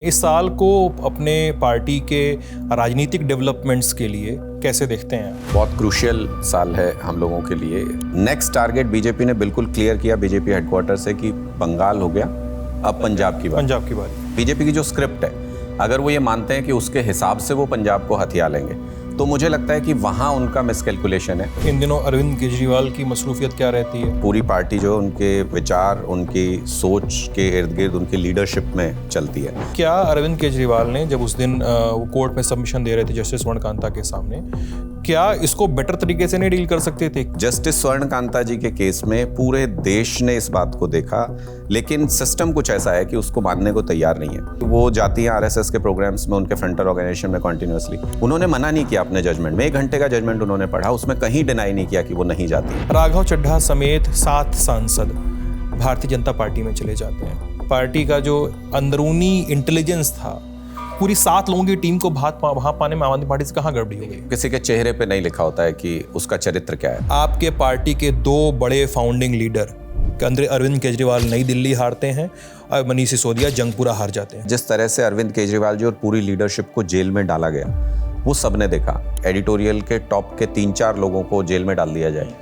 इस साल को अपने पार्टी के राजनीतिक डेवलपमेंट्स के लिए कैसे देखते हैं? बहुत क्रूशियल साल है हम लोगों के लिए। नेक्स्ट टारगेट बीजेपी ने बिल्कुल क्लियर किया बीजेपी हेडक्वार्टर से कि बंगाल हो गया, अब पंजाब की बारी। बीजेपी की जो स्क्रिप्ट है, अगर वो ये मानते हैं कि उसके हिसाब से वो पंजाब को हथिया लेंगे, तो मुझे लगता है कि वहाँ उनका मिसकैलकुलेशन है। इन दिनों अरविंद केजरीवाल की मसरूफियत क्या रहती है? पूरी पार्टी जो उनके विचार, उनकी सोच के इर्द गिर्द उनकी लीडरशिप में चलती है। क्या अरविंद केजरीवाल ने जब उस दिन वो कोर्ट में सबमिशन दे रहे थे जस्टिस स्वर्णकांता के सामने, क्या इसको बेटर तरीके से नहीं डील कर सकते थे? जस्टिस स्वर्णकांता जी के केस में पूरे देश ने इस बात को देखा, लेकिन सिस्टम कुछ ऐसा है कि उसको मानने को तैयार नहीं है। वो जाती हैं आरएसएस के प्रोग्राम्स में, उनके फ्रंटर ऑर्गेनाइजेशन में कॉन्टिन्यूसली। उन्होंने मना नहीं किया अपने जजमेंट में, 1 घंटे का जजमेंट उन्होंने पढ़ा, उसमें कहीं डिनाई नहीं किया कि वो नहीं जाती। राघव चड्ढा समेत 7 सांसद भारतीय जनता पार्टी में चले जाते हैं। पार्टी का जो अंदरूनी इंटेलिजेंस था, पूरी 7 लोगों की टीम को वहां पाने में आम आदमी पार्टी से कहाँ गड़बड़ी हो गई? किसी के चेहरे पे नहीं लिखा होता है कि उसका चरित्र क्या है। आपके पार्टी के 2 बड़े फाउंडिंग लीडर अरविंद केजरीवाल नई दिल्ली हारते हैं और मनीष सिसोदिया जंगपुरा हार जाते हैं। जिस तरह से अरविंद केजरीवाल जी और पूरी लीडरशिप को जेल में डाला गया, वो सबने देखा। एडिटोरियल के टॉप के 3-4 लोगों को जेल में डाल दिया जाए,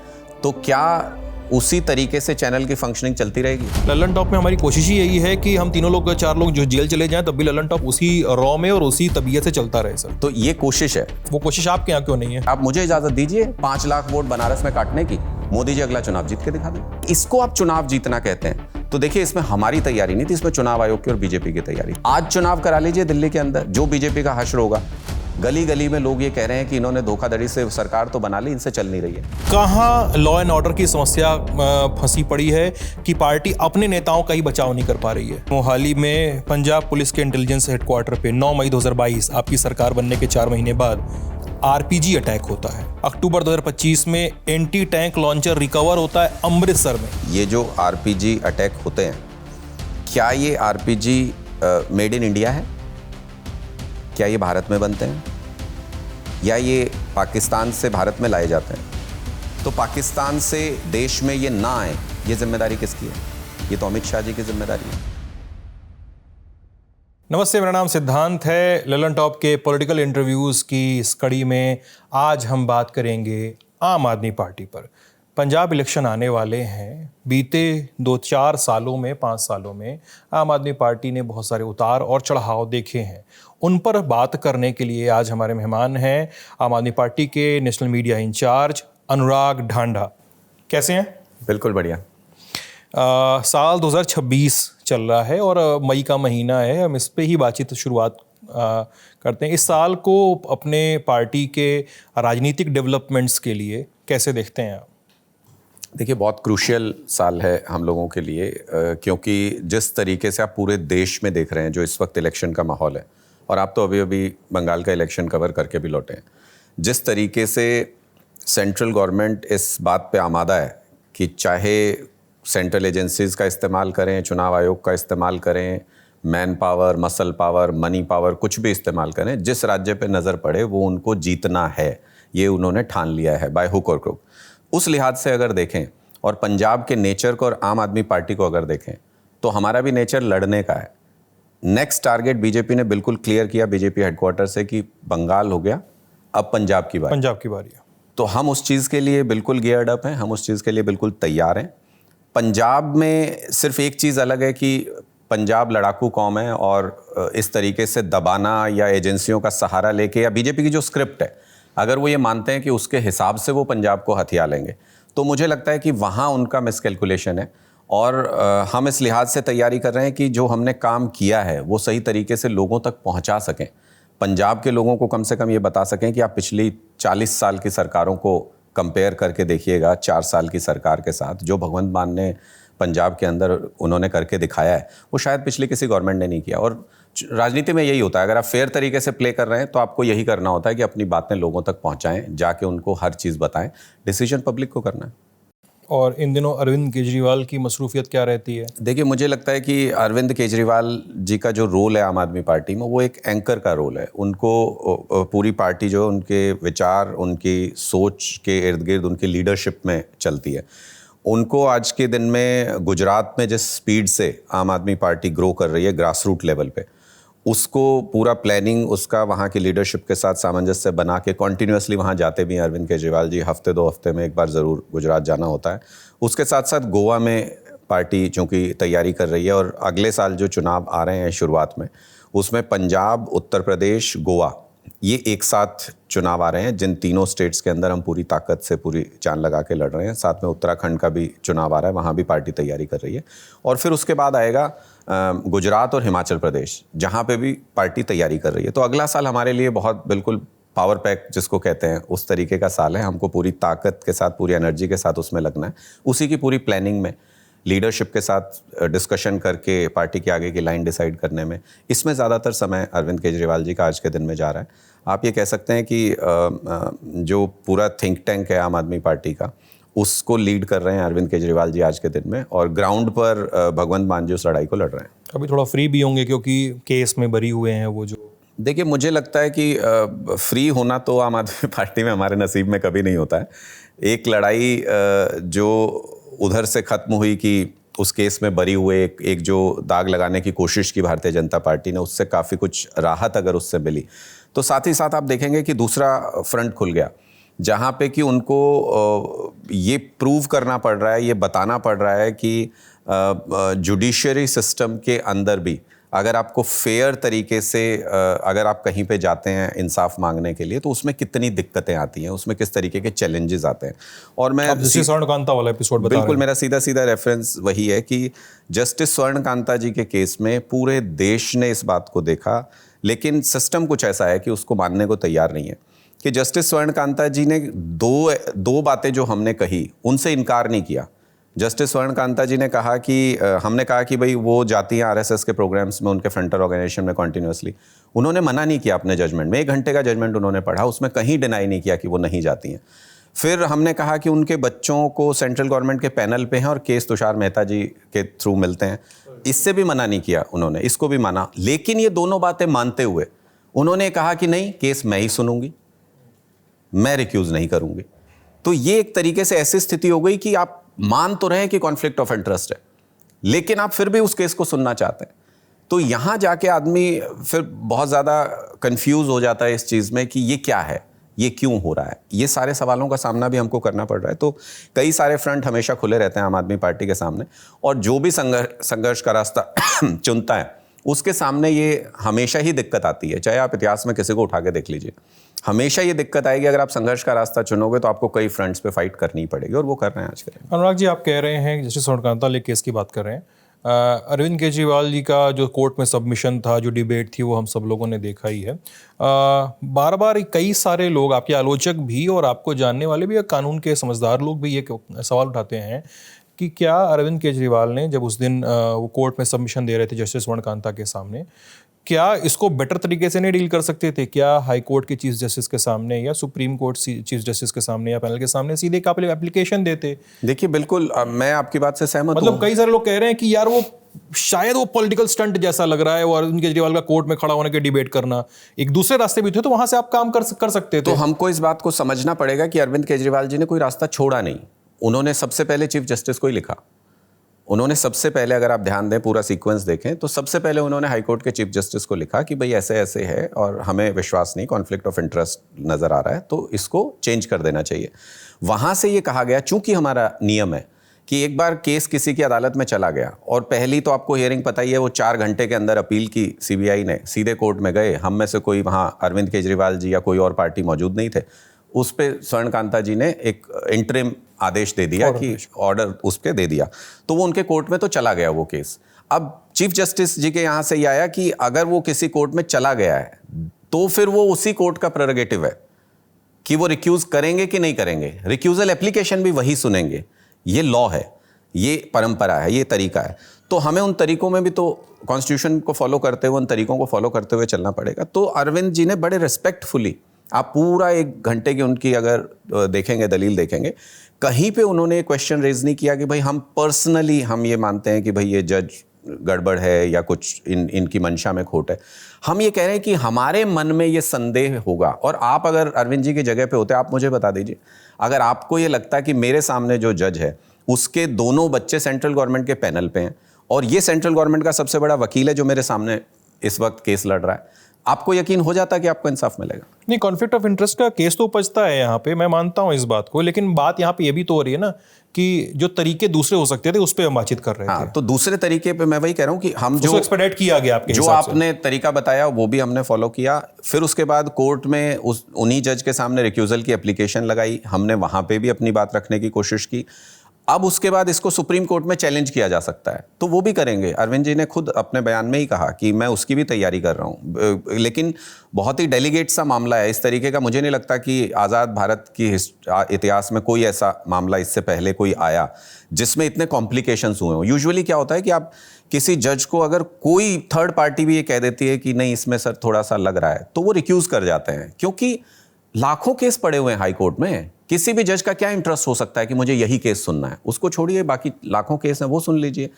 तो क्या उसी तरीके से चैनल की फंक्शनिंग चलती रहेगी? ललन टॉप में हमारी कोशिश ही यही है कि हम 3 लोग 4 लोग जो जेल चले जाएं, तब भी ललन टॉप उसी रॉ में और उसी तबीयत से चलता रहे सर। तो ये कोशिश है। वो कोशिश आपके यहाँ क्यों नहीं है? आप मुझे इजाजत दीजिए 5 लाख वोट बनारस में काटने की, मोदी जी अगला चुनाव जीत के दिखा दें। इसको आप चुनाव जीतना कहते हैं? तो देखिए, इसमें हमारी तैयारी नहीं थी, इसमें चुनाव आयोग की और बीजेपी की तैयारी। आज चुनाव करा लीजिए दिल्ली के अंदर, जो बीजेपी का हश्र होगा। गली गली में लोग ये कह रहे हैं कि इन्होंने धोखाधड़ी से सरकार तो बना ली, इनसे चल नहीं रही है। कहाँ लॉ एंड ऑर्डर की समस्या फंसी पड़ी है कि पार्टी अपने नेताओं का ही बचाव नहीं कर पा रही है? मोहाली में पंजाब पुलिस के इंटेलिजेंस हेडक्वार्टर पे 9 मई 2022 आपकी सरकार बनने के 4 महीने बाद आरपीजी अटैक होता है। अक्टूबर 2025 में एंटी टैंक लॉन्चर रिकवर होता है अमृतसर में। ये जो आरपीजी अटैक होते हैं, क्या ये आरपीजी मेड इन इंडिया है? क्या ये भारत में बनते हैं या ये पाकिस्तान से भारत में लाए जाते हैं? तो पाकिस्तान से देश में ये ना आए, ये जिम्मेदारी किसकी है? ये तो अमित शाह जी की जिम्मेदारी है। नमस्ते, मेरा नाम सिद्धांत है। ललन टॉप के पॉलिटिकल इंटरव्यूज़ की इस कड़ी में आज हम बात करेंगे आम आदमी पार्टी पर। पंजाब इलेक्शन आने वाले हैं। बीते 2-4 सालों में, 5 सालों में आम आदमी पार्टी ने बहुत सारे उतार और चढ़ाव देखे हैं। उन पर बात करने के लिए आज हमारे मेहमान हैं आम आदमी पार्टी के नेशनल मीडिया इंचार्ज अनुराग ढांडा। कैसे हैं? बिल्कुल बढ़िया। साल 2026 चल रहा है और मई का महीना है। हम इस पे ही बातचीत शुरुआत करते हैं। इस साल को अपने पार्टी के राजनीतिक डेवलपमेंट्स के लिए कैसे देखते हैं आप? देखिए, बहुत क्रूशियल साल है हम लोगों के लिए, क्योंकि जिस तरीके से आप पूरे देश में देख रहे हैं जो इस वक्त इलेक्शन का माहौल है, और आप तो अभी बंगाल का इलेक्शन कवर करके भी लौटे हैं, जिस तरीके से सेंट्रल गवर्नमेंट इस बात पे आमादा है कि चाहे सेंट्रल एजेंसीज़ का इस्तेमाल करें, चुनाव आयोग का इस्तेमाल करें, man power, muscle power, money power, कुछ भी इस्तेमाल करें, जिस राज्य पे नज़र पड़े वो उनको जीतना है, ये उन्होंने ठान लिया है बाय हुक और क्रुक। उस लिहाज से अगर देखें और पंजाब के नेचर को और आम आदमी पार्टी को अगर देखें, तो हमारा भी नेचर लड़ने का है। नेक्स्ट टारगेट बीजेपी ने बिल्कुल क्लियर किया बीजेपी हेडक्वार्टर से कि बंगाल हो गया, अब पंजाब की बारी है। तो हम उस चीज़ के लिए बिल्कुल गियर्ड अप हैं, हम उस चीज़ के लिए बिल्कुल तैयार हैं। पंजाब में सिर्फ एक चीज़ अलग है कि पंजाब लड़ाकू कौम है, और इस तरीके से दबाना या एजेंसियों का सहारा लेके, या बीजेपी की जो स्क्रिप्ट है, अगर वो ये मानते हैं कि उसके हिसाब से वो पंजाब को हथिया लेंगे, तो मुझे लगता है कि वहाँ उनका मिसकैलकुलेशन है। और हम इस लिहाज से तैयारी कर रहे हैं कि जो हमने काम किया है वो सही तरीके से लोगों तक पहुँचा सकें। पंजाब के लोगों को कम से कम ये बता सकें कि आप पिछली 40 साल की सरकारों को कंपेयर करके देखिएगा 4 साल की सरकार के साथ, जो भगवंत मान ने पंजाब के अंदर उन्होंने करके दिखाया है, वो शायद पिछली किसी गवर्नमेंट ने नहीं किया। और राजनीति में यही होता है, अगर आप फेयर तरीके से प्ले कर रहे हैं तो आपको यही करना होता है कि अपनी बातें लोगों तक पहुंचाएं, जाके उनको हर चीज़ बताएं। डिसीजन पब्लिक को करना है। और इन दिनों अरविंद केजरीवाल की मसरूफियत क्या रहती है? देखिए, मुझे लगता है कि अरविंद केजरीवाल जी का जो रोल है आम आदमी पार्टी में, वो एक एंकर का रोल है। उनको पूरी पार्टी जो उनके विचार, उनकी सोच के इर्द गिर्द उनकी लीडरशिप में चलती है। उनको आज के दिन में गुजरात में जिस स्पीड से आम आदमी पार्टी ग्रो कर रही है ग्रास रूट लेवल पे, उसको पूरा प्लानिंग उसका वहाँ की लीडरशिप के साथ सामंजस्य बना के कॉन्टिन्यूसली वहाँ जाते भी हैं अरविंद केजरीवाल जी, हफ्ते 2 हफ्ते में एक बार ज़रूर गुजरात जाना होता है। उसके साथ साथ गोवा में पार्टी चूँकि तैयारी कर रही है और अगले साल जो चुनाव आ रहे हैं शुरुआत में, उसमें पंजाब, उत्तर प्रदेश, गोवा ये एक साथ चुनाव आ रहे हैं, जिन तीनों स्टेट्स के अंदर हम पूरी ताकत से पूरी जान लगा के लड़ रहे हैं। साथ में उत्तराखंड का भी चुनाव आ रहा है, वहाँ भी पार्टी तैयारी कर रही है। और फिर उसके बाद आएगा गुजरात और हिमाचल प्रदेश, जहाँ पे भी पार्टी तैयारी कर रही है। तो अगला साल हमारे लिए बहुत बिल्कुल पावर पैक जिसको कहते हैं उस तरीके का साल है। हमको पूरी ताकत के साथ, पूरी एनर्जी के साथ उसमें लगना है। उसी की पूरी प्लानिंग में, लीडरशिप के साथ डिस्कशन करके पार्टी के आगे की लाइन डिसाइड करने में, इसमें ज़्यादातर समय अरविंद केजरीवाल जी का आज के दिन में जा रहा है। आप ये कह सकते हैं कि जो पूरा थिंक टैंक है आम आदमी पार्टी का, उसको लीड कर रहे हैं अरविंद केजरीवाल जी आज के दिन में, और ग्राउंड पर भगवंत मान जी उस लड़ाई को लड़ रहे हैं। अभी थोड़ा फ्री भी होंगे क्योंकि केस में बरी हुए हैं वो जो। देखिए, मुझे लगता है कि फ्री होना तो आम आदमी पार्टी में हमारे नसीब में कभी नहीं होता है। एक लड़ाई जो उधर से खत्म हुई कि उस केस में बरी हुए एक जो दाग लगाने की कोशिश की भारतीय जनता पार्टी ने, उससे काफ़ी कुछ राहत अगर उससे मिली, तो साथ ही साथ आप देखेंगे कि दूसरा फ्रंट खुल गया, जहाँ पे कि उनको ये प्रूव करना पड़ रहा है, ये बताना पड़ रहा है कि जुडिशरी सिस्टम के अंदर भी अगर आपको फेयर तरीके से अगर आप कहीं पे जाते हैं इंसाफ मांगने के लिए, तो उसमें कितनी दिक्कतें आती हैं, उसमें किस तरीके के चैलेंजेस आते हैं। और मैं स्वर्णकांता वाला एपिसोड बता बिल्कुल, मेरा सीधा सीधा रेफरेंस वही है कि जस्टिस स्वर्णकांता जी के केस में पूरे देश ने इस बात को देखा, लेकिन सिस्टम कुछ ऐसा है कि उसको मानने को तैयार नहीं है कि जस्टिस स्वर्णकांता जी ने दो बातें जो हमने कही उनसे इनकार नहीं किया। जस्टिस स्वर्णकांता जी ने कहा कि हमने कहा कि भाई वो जाती हैं आरएसएस के प्रोग्राम्स में, उनके फ्रंटर ऑर्गेनाइजेशन में कॉन्टिन्यूसली। उन्होंने मना नहीं किया अपने जजमेंट में, 1 घंटे का जजमेंट उन्होंने पढ़ा, उसमें कहीं डिनाई नहीं किया कि वो नहीं जाती हैं। फिर हमने कहा कि उनके बच्चों को सेंट्रल गवर्नमेंट के पैनल पे हैं और केस तुषार मेहता जी के थ्रू मिलते हैं, इससे भी मना नहीं किया उन्होंने, इसको भी माना। लेकिन ये दोनों बातें मानते हुए उन्होंने कहा कि नहीं, केस मैं ही सुनूंगी, मैं रिक्यूज नहीं करूंगी। तो ये एक तरीके से ऐसी स्थिति हो गई कि आप मान तो रहे कि कॉन्फ्लिक्ट ऑफ इंटरेस्ट है, लेकिन आप फिर भी उस केस को सुनना चाहते हैं। तो यहां जाके आदमी फिर बहुत ज़्यादा कंफ्यूज हो जाता है इस चीज़ में कि ये क्या है, ये क्यों हो रहा है। ये सारे सवालों का सामना भी हमको करना पड़ रहा है। तो कई सारे फ्रंट हमेशा खुले रहते हैं आम आदमी पार्टी के सामने, और जो भी संघर्ष का रास्ता चुनता है उसके सामने ये हमेशा ही दिक्कत आती है। चाहे आप इतिहास में किसी को उठा के देख लीजिए, हमेशा ये दिक्कत आएगी। अगर आप संघर्ष का रास्ता चुनोगे तो आपको कई फ्रंट्स पे फाइट करनी पड़ेगी, और वो कर रहे हैं आज के दिन। अनुराग जी, आप कह रहे हैं जस्टिस स्वर्णकांता ले केस की बात कर रहे हैं, अरविंद केजरीवाल जी का जो कोर्ट में सबमिशन था, जो डिबेट थी, वो हम सब लोगों ने देखा ही है। बार बार कई सारे लोग, आपके आलोचक भी और आपको जानने वाले भी, कानून के समझदार लोग भी ये सवाल उठाते हैं कि क्या अरविंद केजरीवाल ने जब उस दिन वो कोर्ट में सबमिशन दे रहे थे जस्टिस स्वर्णकांता के सामने, क्या इसको बेटर तरीके से नहीं डील कर सकते थे? क्या हाई कोर्ट के चीफ जस्टिस के सामने या सुप्रीम कोर्ट चीफ जस्टिस के सामने या पैनल के सामने सीधे एक एप्लीकेशन देते? देखिए, बिल्कुल मैं आपकी बात से सहमत हूं। मतलब कई सारे लोग कह रहे हैं कि यार वो शायद वो पॉलिटिकल स्टंट जैसा लग रहा है, और अरविंद केजरीवाल का कोर्ट में खड़ा होने के डिबेट करना, एक दूसरे रास्ते भी थे तो वहां से आप काम कर सकते थे। तो हमको इस बात को समझना पड़ेगा कि अरविंद केजरीवाल जी ने कोई रास्ता छोड़ा नहीं। उन्होंने सबसे पहले चीफ जस्टिस को ही लिखा। उन्होंने सबसे पहले, अगर आप ध्यान दें, पूरा सीक्वेंस देखें, तो सबसे पहले उन्होंने हाईकोर्ट के चीफ जस्टिस को लिखा कि भाई ऐसे ऐसे है और हमें विश्वास नहीं, कॉन्फ्लिक्ट ऑफ इंटरेस्ट नज़र आ रहा है, तो इसको चेंज कर देना चाहिए। वहाँ से ये कहा गया, चूंकि हमारा नियम है कि एक बार केस किसी की अदालत में चला गया, और पहली तो आपको हियरिंग पता ही है, वो 4 घंटे के अंदर अपील की सीबीआई ने, सीधे कोर्ट में गए। हम में से कोई वहाँ अरविंद केजरीवाल जी या कोई और पार्टी मौजूद नहीं थे। उस पर स्वर्णकांता जी ने एक इंटरिम आदेश दे दिया कि ऑर्डर उस पर दे दिया, तो वो उनके कोर्ट में तो चला गया वो केस। अब चीफ जस्टिस जी के यहाँ से ये आया कि अगर वो किसी कोर्ट में चला गया है तो फिर वो उसी कोर्ट का प्रेरोगेटिव है कि वो रिक्यूज करेंगे कि नहीं करेंगे। रिक्यूजल एप्लीकेशन भी वही सुनेंगे। ये लॉ है, ये परंपरा है, ये तरीका है। तो हमें उन तरीकों में भी तो कॉन्स्टिट्यूशन को फॉलो करते हुए, उन तरीकों को फॉलो करते हुए चलना पड़ेगा। तो अरविंद जी ने बड़े रिस्पेक्टफुली, आप पूरा 1 घंटे की उनकी अगर देखेंगे, दलील देखेंगे, कहीं पे उन्होंने क्वेश्चन रेज नहीं किया कि भाई हम पर्सनली हम ये मानते हैं कि भाई ये जज गड़बड़ है या कुछ इनकी मंशा में खोट है। हम ये कह रहे हैं कि हमारे मन में ये संदेह होगा। और आप अगर अरविंद जी की जगह पे होते, आप मुझे बता दीजिए, अगर आपको ये लगता है कि मेरे सामने जो जज है उसके दोनों बच्चे सेंट्रल गवर्नमेंट के पैनल पे हैं, और ये सेंट्रल गवर्नमेंट का सबसे बड़ा वकील है जो मेरे सामने इस वक्त केस लड़ रहा है, आपको यकीन हो जाता कि आपको इंसाफ मिलेगा? नहीं, कॉन्फ्लिक्ट ऑफ इंटरेस्ट का केस तो उपजता है यहाँ पे, मैं मानता हूँ इस बात को, लेकिन बात यहाँ पे ये भी तो हो रही है ना कि जो तरीके दूसरे हो सकते थे उस पर हम बातचीत कर रहे थे। हाँ, तो दूसरे तरीके पे मैं वही कह रहा हूँ कि हम जो एक्सपेडाइट किया गया आपके जो हिसाब से। आपने तरीका बताया वो भी हमने फॉलो किया। फिर उसके बाद कोर्ट में उन्हीं जज के सामने रिक्यूजल की एप्लीकेशन लगाई, हमने वहां पे भी अपनी बात रखने की कोशिश की। अब उसके बाद इसको सुप्रीम कोर्ट में चैलेंज किया जा सकता है, तो वो भी करेंगे। अरविंद जी ने खुद अपने बयान में ही कहा कि मैं उसकी भी तैयारी कर रहा हूँ, लेकिन बहुत ही डेलीगेट सा मामला है। इस तरीके का मुझे नहीं लगता कि आज़ाद भारत की इतिहास में कोई ऐसा मामला इससे पहले कोई आया जिसमें इतने कॉम्प्लिकेशंस हुए हों। यूजुअली क्या होता है कि आप किसी जज को अगर कोई थर्ड पार्टी भी ये कह देती है कि नहीं इसमें सर थोड़ा सा लग रहा है, तो वो रिक्यूज कर जाते हैं, क्योंकि लाखों केस पड़े हुए हैं हाई कोर्ट में। किसी भी जज का क्या इंटरेस्ट हो सकता है कि मुझे यही केस सुनना है? उसको छोड़िए, बाकी लाखों केस हैं वो सुन लीजिए।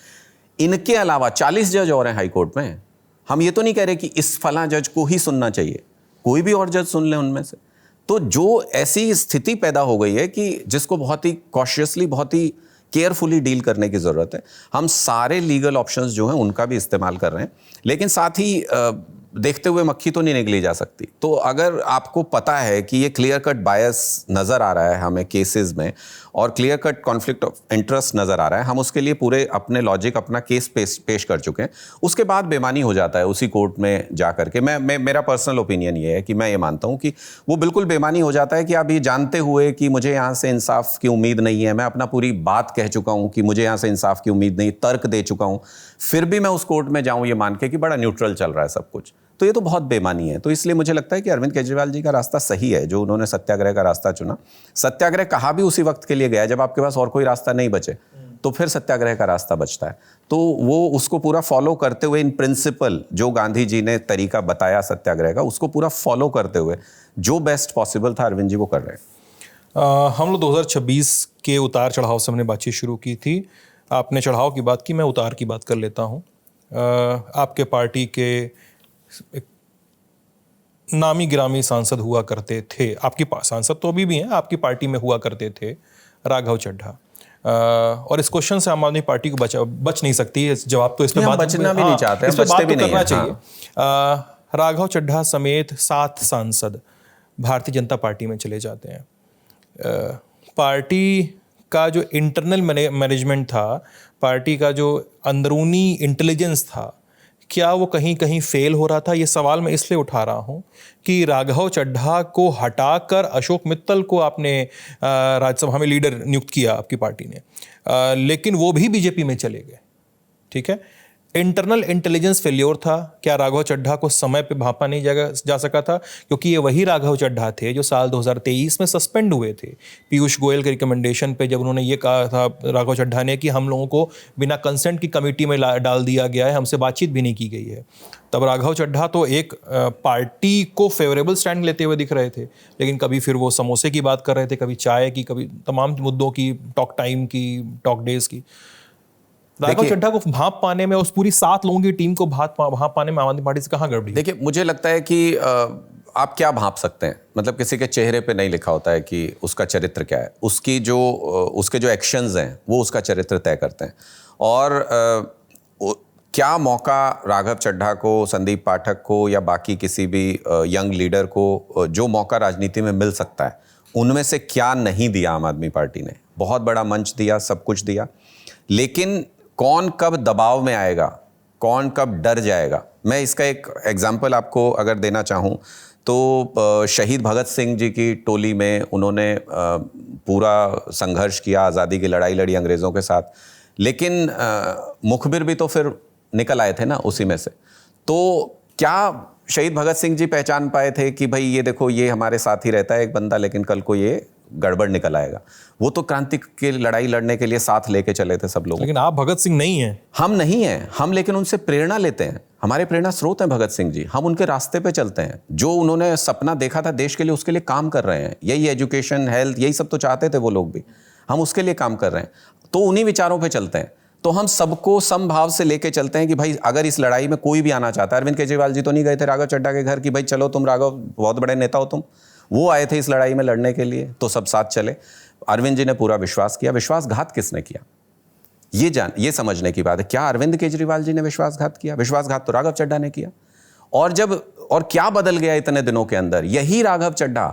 इनके अलावा 40 जज और हैं हाई कोर्ट में। हम ये तो नहीं कह रहे कि इस फला जज को ही सुनना चाहिए, कोई भी और जज सुन ले उनमें से। तो जो ऐसी स्थिति पैदा हो गई है कि जिसको बहुत ही कॉशियसली, बहुत ही केयरफुली डील करने की ज़रूरत है। हम सारे लीगल ऑप्शंस जो हैं उनका भी इस्तेमाल कर रहे हैं, लेकिन साथ ही देखते हुए मक्खी तो नहीं निकली जा सकती। तो अगर आपको पता है कि ये क्लियर कट बायस नज़र आ रहा है हमें केसेस में, और clear cut conflict of interest नज़र आ रहा है, हम उसके लिए पूरे अपने लॉजिक, अपना केस पेश कर चुके हैं, उसके बाद बेमानी हो जाता है उसी कोर्ट में जा करके। मेरा पर्सनल ओपिनियन ये है कि मैं ये मानता हूँ कि वो बिल्कुल बेमानी हो जाता है कि आप ये जानते हुए कि मुझे यहाँ से इंसाफ की उम्मीद नहीं है, मैं अपना पूरी बात कह चुका हूँ कि मुझे यहाँ से इंसाफ की उम्मीद नहीं, तर्क दे चुका हूँ, फिर भी मैं उस कोर्ट में जाऊँ ये मान के कि बड़ा न्यूट्रल चल रहा है सब कुछ, तो ये तो बहुत बेमानी है। तो इसलिए मुझे लगता है कि अरविंद केजरीवाल जी का रास्ता सही है, जो उन्होंने सत्याग्रह का रास्ता चुना। सत्याग्रह कहा भी उसी वक्त के लिए गया जब आपके पास और कोई रास्ता नहीं बचे, तो फिर सत्याग्रह का रास्ता बचता है। तो वो उसको पूरा फॉलो करते हुए, इन प्रिंसिपल जो गांधी जी ने तरीका बताया सत्याग्रह का, उसको पूरा फॉलो करते हुए जो बेस्ट पॉसिबल था अरविंद जी वो कर रहे हैं। हम लोग 2026 के उतार चढ़ाव से हमने बातचीत शुरू की थी। आपने चढ़ाव की बात की, मैं उतार की बात कर लेता हूँ। आपके पार्टी के एक नामी गिरामी सांसद हुआ करते थे, आपकी सांसद तो अभी भी हैं, आपकी पार्टी में हुआ करते थे, राघव चड्ढा। और इस क्वेश्चन से आम आदमी पार्टी को बच नहीं सकती है। जवाब तो इसमें बचना भी नहीं चाहते, इस पे बात तो करना हाँ। चाहिए। राघव चड्ढा समेत 7 सांसद भारतीय जनता पार्टी में चले जाते हैं। पार्टी का जो इंटरनल मैनेजमेंट था, पार्टी का जो अंदरूनी इंटेलिजेंस था, क्या वो कहीं कहीं फेल हो रहा था? ये सवाल मैं इसलिए उठा रहा हूँ कि राघव चड्ढा को हटाकर अशोक मित्तल को आपने राज्यसभा में लीडर नियुक्त किया आपकी पार्टी ने, लेकिन वो भी बीजेपी में चले गए। ठीक है, इंटरनल इंटेलिजेंस फेल्योर था। क्या राघव चड्ढा को समय पे भांपा नहीं जा सका था? क्योंकि ये वही राघव चड्ढा थे जो साल 2023 में सस्पेंड हुए थे पीयूष गोयल के रिकमेंडेशन पे, जब उन्होंने ये कहा था राघव चड्ढा ने कि हम लोगों को बिना कंसेंट की कमेटी में डाल दिया गया है, हमसे बातचीत भी नहीं की गई है। तब राघव चड्ढा तो एक पार्टी को फेवरेबल स्टैंड लेते हुए दिख रहे थे, लेकिन कभी फिर वो समोसे की बात कर रहे थे, कभी चाय की, कभी तमाम मुद्दों की, टॉक टाइम की, टॉक डेज की। राघव चड्ढा को भांप पाने में, उस पूरी 7 लोगों की टीम को भांप पाने में आम आदमी पार्टी से कहाँ गड़बड़ी? देखिए, मुझे लगता है कि आप क्या भांप सकते हैं, मतलब किसी के चेहरे पे नहीं लिखा होता है कि उसका चरित्र क्या है। उसके जो एक्शंस हैं वो उसका चरित्र तय करते हैं। और क्या मौका राघव चड्ढा को, संदीप पाठक को या बाकी किसी भी यंग लीडर को जो मौका राजनीति में मिल सकता है, उनमें से क्या नहीं दिया आम आदमी पार्टी ने? बहुत बड़ा मंच दिया, सब कुछ दिया, लेकिन कौन कब दबाव में आएगा, कौन कब डर जाएगा। मैं इसका एक एग्जाम्पल आपको अगर देना चाहूँ तो शहीद भगत सिंह जी की टोली में उन्होंने पूरा संघर्ष किया, आज़ादी की लड़ाई लड़ी अंग्रेज़ों के साथ, लेकिन मुखबिर भी तो फिर निकल आए थे ना उसी में से। तो क्या शहीद भगत सिंह जी पहचान पाए थे कि भाई ये देखो, ये हमारे साथ ही रहता है एक बंदा, लेकिन कल को ये गड़बड़ निकल आएगा? वो तो क्रांति की लड़ाई लड़ने के लिए साथ लेके चले थे सब लोग। लेकिन आप भगत सिंह नहीं हैं। हम नहीं हैं, हम लेकिन उनसे प्रेरणा लेते हैं। हमारे प्रेरणा स्रोत हैं भगत सिंह जी। हम उनके रास्ते पे चलते हैं। जो उन्होंने सपना देखा था देश के लिए, उसके लिए काम कर रहे हैं। यही एजुकेशन, हेल्थ, यही सब तो चाहते थे वो लोग भी, हम उसके लिए काम कर रहे हैं। तो उन्हीं विचारों पे चलते हैं। तो हम सबको समभाव से लेके चलते हैं कि भाई अगर इस लड़ाई में कोई भी आना चाहता है, अरविंद केजरीवाल जी तो नहीं गए थे राघव चड्ढा के घर कि भाई चलो तुम राघव बहुत बड़े नेता हो तुम, वो आए थे इस लड़ाई में लड़ने के लिए, तो सब साथ चले। अरविंद जी ने पूरा विश्वास किया। विश्वासघात किसने किया, ये समझने की बात है। क्या अरविंद केजरीवाल जी ने विश्वासघात किया? विश्वासघात तो राघव चड्ढा ने किया। और क्या बदल गया इतने दिनों के अंदर? यही राघव चड्ढा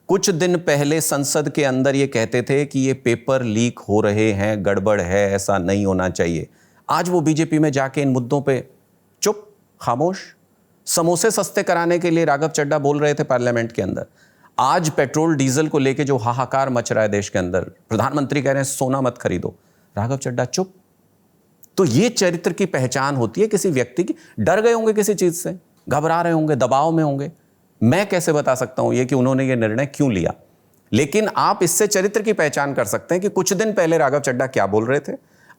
कुछ दिन पहले संसद के अंदर ये कहते थे कि ये पेपर लीक हो रहे हैं, गड़बड़ है, ऐसा नहीं होना चाहिए। आज वो बीजेपी में जाके इन मुद्दों पे चुप, खामोश। समोसे सस्ते कराने के लिए राघव चड्ढा बोल रहे थे पार्लियामेंट के अंदर। आज पेट्रोल डीजल को लेके जो हाहाकार मच रहा है देश के अंदर, प्रधानमंत्री कह रहे हैं सोना मत खरीदो, राघव चड्ढा चुप। तो ये चरित्र की पहचान होती है किसी व्यक्ति की। डर गए होंगे किसी चीज से, घबरा रहे होंगे, दबाव में होंगे। मैं कैसे बता सकता हूं ये कि उन्होंने ये निर्णय क्यों लिया, लेकिन आप इससे चरित्र की पहचान कर सकते हैं कि कुछ दिन पहले राघव चड्ढा क्या बोल रहे थे,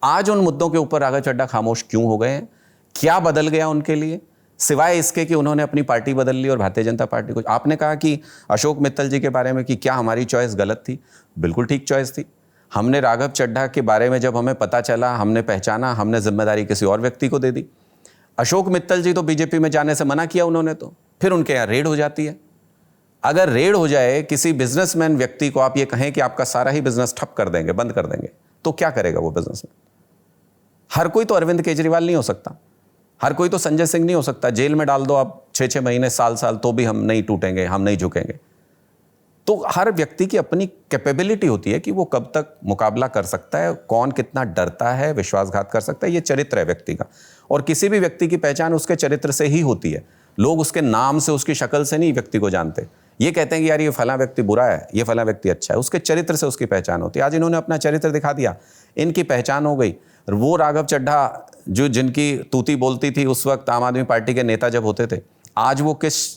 आज उन मुद्दों के ऊपर राघव चड्ढा खामोश क्यों हो गए हैं, क्या बदल गया उनके लिए, सिवाय इसके कि उन्होंने अपनी पार्टी बदल ली और भारतीय जनता पार्टी को। आपने कहा कि अशोक मित्तल जी के बारे में कि क्या हमारी चॉइस गलत थी? बिल्कुल ठीक चॉइस थी। हमने राघव चड्ढा के बारे में जब हमें पता चला, हमने पहचाना, हमने जिम्मेदारी किसी और व्यक्ति को दे दी। अशोक मित्तल जी तो बीजेपी में जाने से मना किया उन्होंने, तो फिर उनके यहाँ रेड हो जाती है। अगर रेड हो जाए किसी बिजनेसमैन व्यक्ति को, आप ये कहें कि आपका सारा ही बिजनेस ठप कर देंगे, बंद कर देंगे, तो क्या करेगा वो बिजनेसमैन? हर कोई तो अरविंद केजरीवाल नहीं हो सकता, हर कोई तो संजय सिंह नहीं हो सकता। जेल में डाल दो आप 6-6 महीने, साल तो भी हम नहीं टूटेंगे, हम नहीं झुकेंगे। तो हर व्यक्ति की अपनी कैपेबिलिटी होती है कि वो कब तक मुकाबला कर सकता है, कौन कितना डरता है, विश्वासघात कर सकता है। ये चरित्र है व्यक्ति का, और किसी भी व्यक्ति की पहचान उसके चरित्र से ही होती है। लोग उसके नाम से, उसकी शक्ल से नहीं व्यक्ति को जानते। ये कहते हैं कि यार ये फला व्यक्ति बुरा है, ये फला व्यक्ति अच्छा है, उसके चरित्र से उसकी पहचान होती है। आज इन्होंने अपना चरित्र दिखा दिया, इनकी पहचान हो गई। वो राघव चड्ढा जो जिनकी तूती बोलती थी उस वक्त आम आदमी पार्टी के नेता जब होते थे, आज वो किस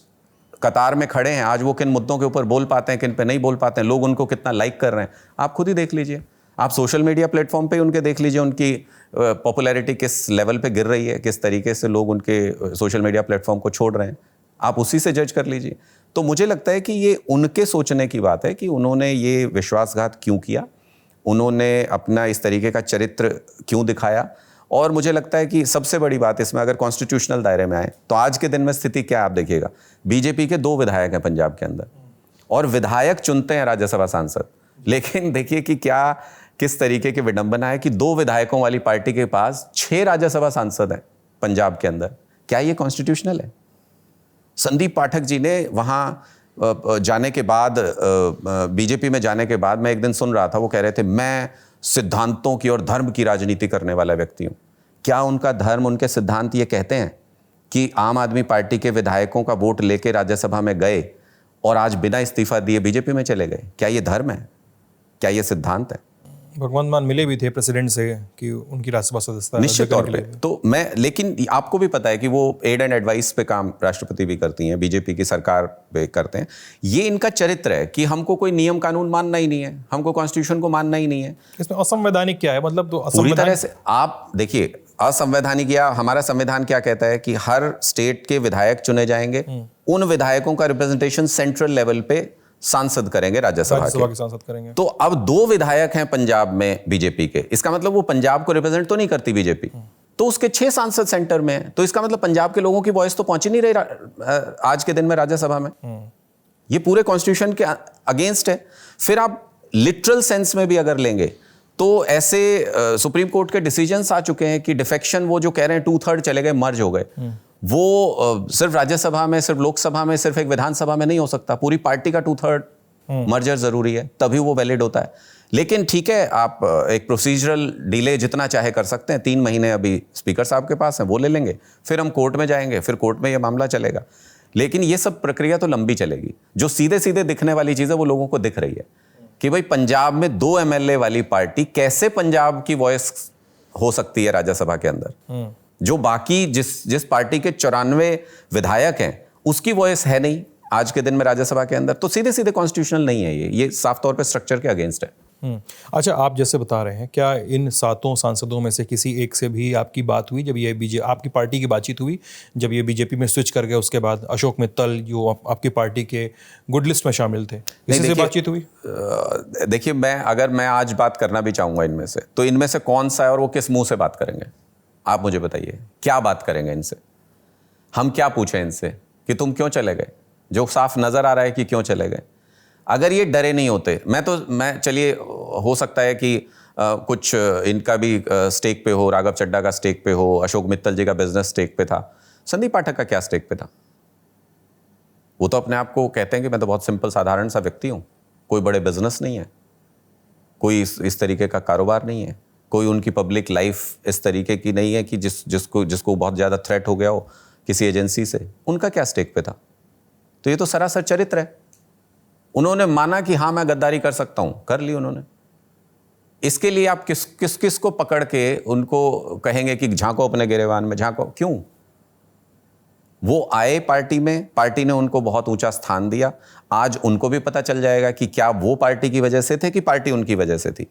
कतार में खड़े हैं, आज वो किन मुद्दों के ऊपर बोल पाते हैं, किन पे नहीं बोल पाते हैं, लोग उनको कितना लाइक कर रहे हैं, आप खुद ही देख लीजिए। आप सोशल मीडिया प्लेटफॉर्म पे उनके देख लीजिए, उनकी पॉपुलैरिटी किस लेवल पे गिर रही है, किस तरीके से लोग उनके सोशल मीडिया प्लेटफॉर्म को छोड़ रहे हैं, आप उसी से जज कर लीजिए। तो मुझे लगता है कि ये उनके सोचने की बात है कि उन्होंने ये विश्वासघात क्यों किया, उन्होंने अपना इस तरीके का चरित्र क्यों दिखाया। और मुझे लगता है कि सबसे बड़ी बात इसमें, अगर कॉन्स्टिट्यूशनल दायरे में आए तो आज के दिन में स्थिति क्या है आप देखिएगा। बीजेपी के 2 विधायक हैं पंजाब के अंदर, और विधायक चुनते हैं राज्यसभा सांसद। लेकिन देखिए कि क्या किस तरीके की विडंबना है कि 2 विधायकों वाली पार्टी के पास 6 राज्यसभा सांसद हैं पंजाब के अंदर। क्या ये कॉन्स्टिट्यूशनल है? संदीप पाठक जी ने वहाँ जाने के बाद, बीजेपी में जाने के बाद, मैं एक दिन सुन रहा था, वो कह रहे थे मैं सिद्धांतों की और धर्म की राजनीति करने वाला व्यक्ति हूँ। क्या उनका धर्म, उनके सिद्धांत ये कहते हैं कि आम आदमी पार्टी के विधायकों का वोट लेके राज्यसभा में गए और आज बिना इस्तीफा दिए बीजेपी में चले गए? क्या ये धर्म है? क्या ये सिद्धांत है? भगवंत मान मिले भी थे प्रेसिडेंट से कि उनकी राज्यसभा सदस्यता निश्चित तौर पे। तो मैं, लेकिन आपको भी पता है कि वो एड एंड एडवाइस पे काम राष्ट्रपति भी करती हैं, बीजेपी की सरकार पे करते हैं। ये इनका चरित्र है कि हमको कोई नियम कानून मानना ही नहीं है, हमको कॉन्स्टिट्यूशन को मानना ही नहीं है। इसमें असंवैधानिक क्या है? मतलब तो पूरी तरह से आप देखिए, असंवैधानिक, या हमारा संविधान क्या कहता है कि हर स्टेट के विधायक चुने जाएंगे, उन विधायकों का रिप्रेजेंटेशन सेंट्रल लेवल पे सांसद करेंगे, राज्यसभा के सांसद करेंगे। तो अब 2 विधायक हैं पंजाब में बीजेपी के, इसका मतलब वो पंजाब को रिप्रेजेंट तो नहीं करती बीजेपी, तो उसके 6 सांसद सेंटर में हैं। तो इसका मतलब पंजाब के लोगों की वॉइस तो पहुंच ही नहीं रही आज के दिन में राज्यसभा में। ये पूरे कॉन्स्टिट्यूशन के अगेंस्ट है। फिर आप लिटरल सेंस में भी अगर लेंगे तो ऐसे सुप्रीम कोर्ट के डिसीजंस आ चुके हैं कि डिफेक्शन, वो जो कह रहे हैं 2/3 चले गए, मर्ज हो गए, वो सिर्फ राज्यसभा में, सिर्फ लोकसभा में, सिर्फ एक विधानसभा में नहीं हो सकता। पूरी पार्टी का 2/3 मर्जर जरूरी है, तभी वो वैलिड होता है। लेकिन ठीक है, आप एक प्रोसीजरल डिले जितना चाहे कर सकते हैं। 3 महीने अभी स्पीकर साहब के पास हैं, वो ले लेंगे, फिर हम कोर्ट में जाएंगे, फिर कोर्ट में ये मामला चलेगा। लेकिन ये सब प्रक्रिया तो लंबी चलेगी। जो सीधे सीधे दिखने वाली चीज़ है वो लोगों को दिख रही है कि भाई पंजाब में 2 MLA वाली पार्टी कैसे पंजाब की वॉइस हो सकती है राज्यसभा के अंदर, जो बाकी जिस पार्टी के 94 विधायक हैं उसकी वॉइस है नहीं आज के दिन में राज्यसभा के अंदर। तो सीधे सीधे कॉन्स्टिट्यूशनल नहीं है ये साफ तौर पे स्ट्रक्चर के अगेंस्ट है। अच्छा, आप जैसे बता रहे हैं, क्या इन 7 सांसदों में से किसी एक से भी आपकी बात हुई जब ये आपकी पार्टी की बातचीत हुई, जब ये बीजेपी में स्विच कर गए उसके बाद? अशोक मित्तल जो आपकी पार्टी के गुड लिस्ट में शामिल थे, किसी से बातचीत हुई? देखिए, अगर मैं आज बात करना भी चाहूंगा इनमें से, तो इनमें से कौन सा है और वो किस मुंह से बात करेंगे? आप मुझे बताइए, क्या बात करेंगे इनसे? हम क्या पूछें इनसे कि तुम क्यों चले गए, जो साफ नजर आ रहा है कि क्यों चले गए? अगर ये डरे नहीं होते, मैं चलिए, हो सकता है कि कुछ इनका भी स्टेक पे हो, राघव चड्ढा का स्टेक पे हो, अशोक मित्तल जी का बिजनेस स्टेक पे था, संदीप पाठक का क्या स्टेक पे था? वो तो अपने आप को कहते हैं कि मैं तो बहुत सिंपल साधारण सा व्यक्ति हूँ, कोई बड़े बिजनेस नहीं है, कोई इस तरीके का कारोबार नहीं है, कोई उनकी पब्लिक लाइफ इस तरीके की नहीं है कि जिसको बहुत ज़्यादा थ्रेट हो गया हो किसी एजेंसी से। उनका क्या स्टेक पे था? तो ये तो सरासर चरित्र है। उन्होंने माना कि हाँ मैं गद्दारी कर सकता हूँ, कर ली उन्होंने। इसके लिए आप किस को पकड़ के उनको कहेंगे कि झांको अपने गिरेबान में, झांको? क्यों? वो आए पार्टी में, पार्टी ने उनको बहुत ऊंचा स्थान दिया। आज उनको भी पता चल जाएगा कि क्या वो पार्टी की वजह से थे कि पार्टी उनकी वजह से थी।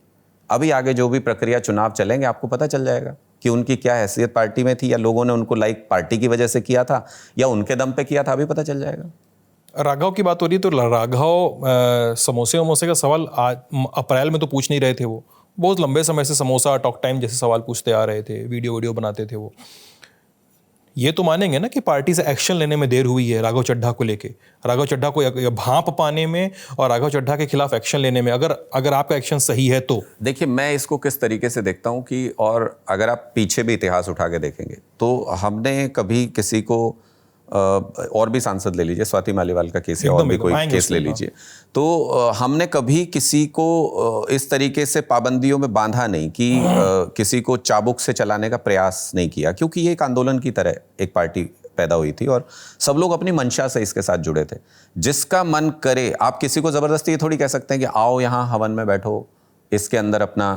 अभी आगे जो भी प्रक्रिया चुनाव चलेंगे आपको पता चल जाएगा कि उनकी क्या हैसियत पार्टी में थी, या लोगों ने उनको लाइक पार्टी की वजह से किया था या उनके दम पे किया था, अभी पता चल जाएगा। राघव की बात हो रही है, तो राघव समोसे वमोसे का सवाल अप्रैल में तो पूछ नहीं रहे थे। वो बहुत लंबे समय से समोसा टॉक टाइम जैसे सवाल पूछते आ रहे थे, वीडियो बनाते थे वो। ये तो मानेंगे ना कि पार्टी से एक्शन लेने में देर हुई है राघव चड्ढा को लेके, राघव चड्ढा को भांप पाने में और राघव चड्ढा के खिलाफ एक्शन लेने में। अगर आपका एक्शन सही है तो देखिए, मैं इसको किस तरीके से देखता हूं कि, और अगर आप पीछे भी इतिहास उठा के देखेंगे तो हमने कभी किसी को और भी सांसद ले लीजिए, स्वाति मालीवाल का केस है, और भी कोई केस ले लीजिए, तो हमने कभी किसी को इस तरीके से पाबंदियों में बांधा नहीं कि किसी को चाबुक से चलाने का प्रयास नहीं किया, क्योंकि ये एक आंदोलन की तरह एक पार्टी पैदा हुई थी और सब लोग अपनी मंशा से इसके साथ जुड़े थे। जिसका मन करे, आप किसी को जबरदस्ती ये थोड़ी कह सकते हैं कि आओ यहाँ हवन में बैठो, इसके अंदर अपना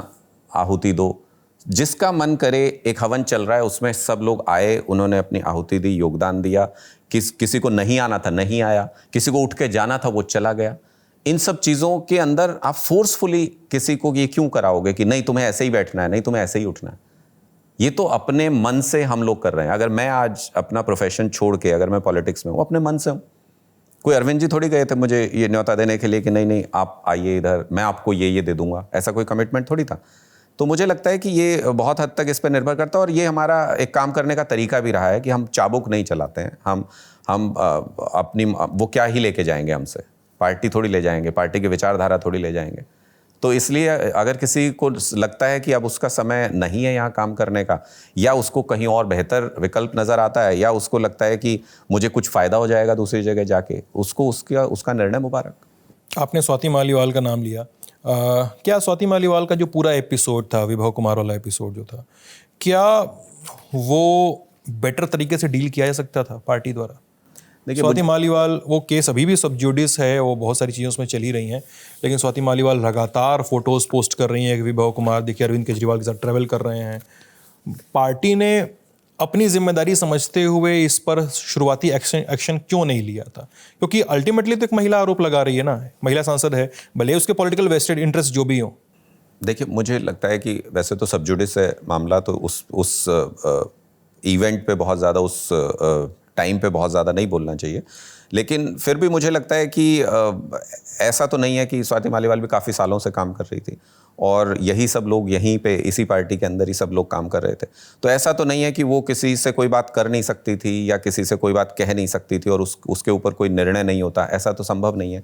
आहुति दो। जिसका मन करे, एक हवन चल रहा है उसमें सब लोग आए, उन्होंने अपनी आहुति दी, योगदान दिया। किसी को नहीं आना था नहीं आया, किसी को उठ के जाना था वो चला गया। इन सब चीज़ों के अंदर आप फोर्सफुली किसी को ये क्यों कराओगे कि नहीं तुम्हें ऐसे ही बैठना है, नहीं तुम्हें ऐसे ही उठना है? ये तो अपने मन से हम लोग कर रहे हैं। अगर मैं आज अपना प्रोफेशन छोड़ के अगर मैं पॉलिटिक्स में हूँ, अपने मन से हूँ। कोई अरविंद जी थोड़ी गए थे मुझे ये न्योता देने के लिए कि नहीं नहीं आप आइए इधर, मैं आपको ये दे दूंगा, ऐसा कोई कमिटमेंट थोड़ी था। तो मुझे लगता है कि ये बहुत हद तक इस पर निर्भर करता है, और ये हमारा एक काम करने का तरीका भी रहा है कि हम चाबुक नहीं चलाते हैं। हम अपनी वो क्या ही लेके जाएंगे हमसे, पार्टी थोड़ी ले जाएंगे, पार्टी की विचारधारा थोड़ी ले जाएंगे। तो इसलिए अगर किसी को लगता है कि अब उसका समय नहीं है यहाँ काम करने का, या उसको कहीं और बेहतर विकल्प नज़र आता है, या उसको लगता है कि मुझे कुछ फ़ायदा हो जाएगा दूसरी जगह जाके, उसको उसका निर्णय मुबारक। आपने स्वाति मालीवाल का नाम लिया। क्या स्वाति मालीवाल का जो पूरा एपिसोड था, विभव कुमार वाला एपिसोड जो था, क्या वो बेटर तरीके से डील किया जा सकता था पार्टी द्वारा? देखिए, स्वाति मालीवाल, वो केस अभी भी सब जुडिस है, वो बहुत सारी चीज़ों उसमें चल ही रही हैं, लेकिन स्वाति मालीवाल लगातार फोटोज़ पोस्ट कर रही हैं कि विभव कुमार देखिए अरविंद केजरीवाल के साथ ट्रैवल कर रहे हैं। पार्टी ने अपनी जिम्मेदारी समझते हुए इस पर शुरुआती एक्शन क्यों नहीं लिया था? क्योंकि अल्टीमेटली तो एक महिला आरोप लगा रही है ना, महिला सांसद है, भले उसके पॉलिटिकल वेस्टेड इंटरेस्ट जो भी हो। देखिए, मुझे लगता है कि वैसे तो सब जुडिस है मामला, तो उस इवेंट पे बहुत ज़्यादा, उस टाइम पे बहुत ज़्यादा नहीं बोलना चाहिए, लेकिन फिर भी मुझे लगता है कि ऐसा तो नहीं है कि स्वाति मालीवाल भी काफ़ी सालों से काम कर रही थी और यही सब लोग यहीं पे इसी पार्टी के अंदर ही सब लोग काम कर रहे थे। तो ऐसा तो नहीं है कि वो किसी से कोई बात कर नहीं सकती थी या किसी से कोई बात कह नहीं सकती थी और उसके ऊपर कोई निर्णय नहीं होता, ऐसा तो संभव नहीं है।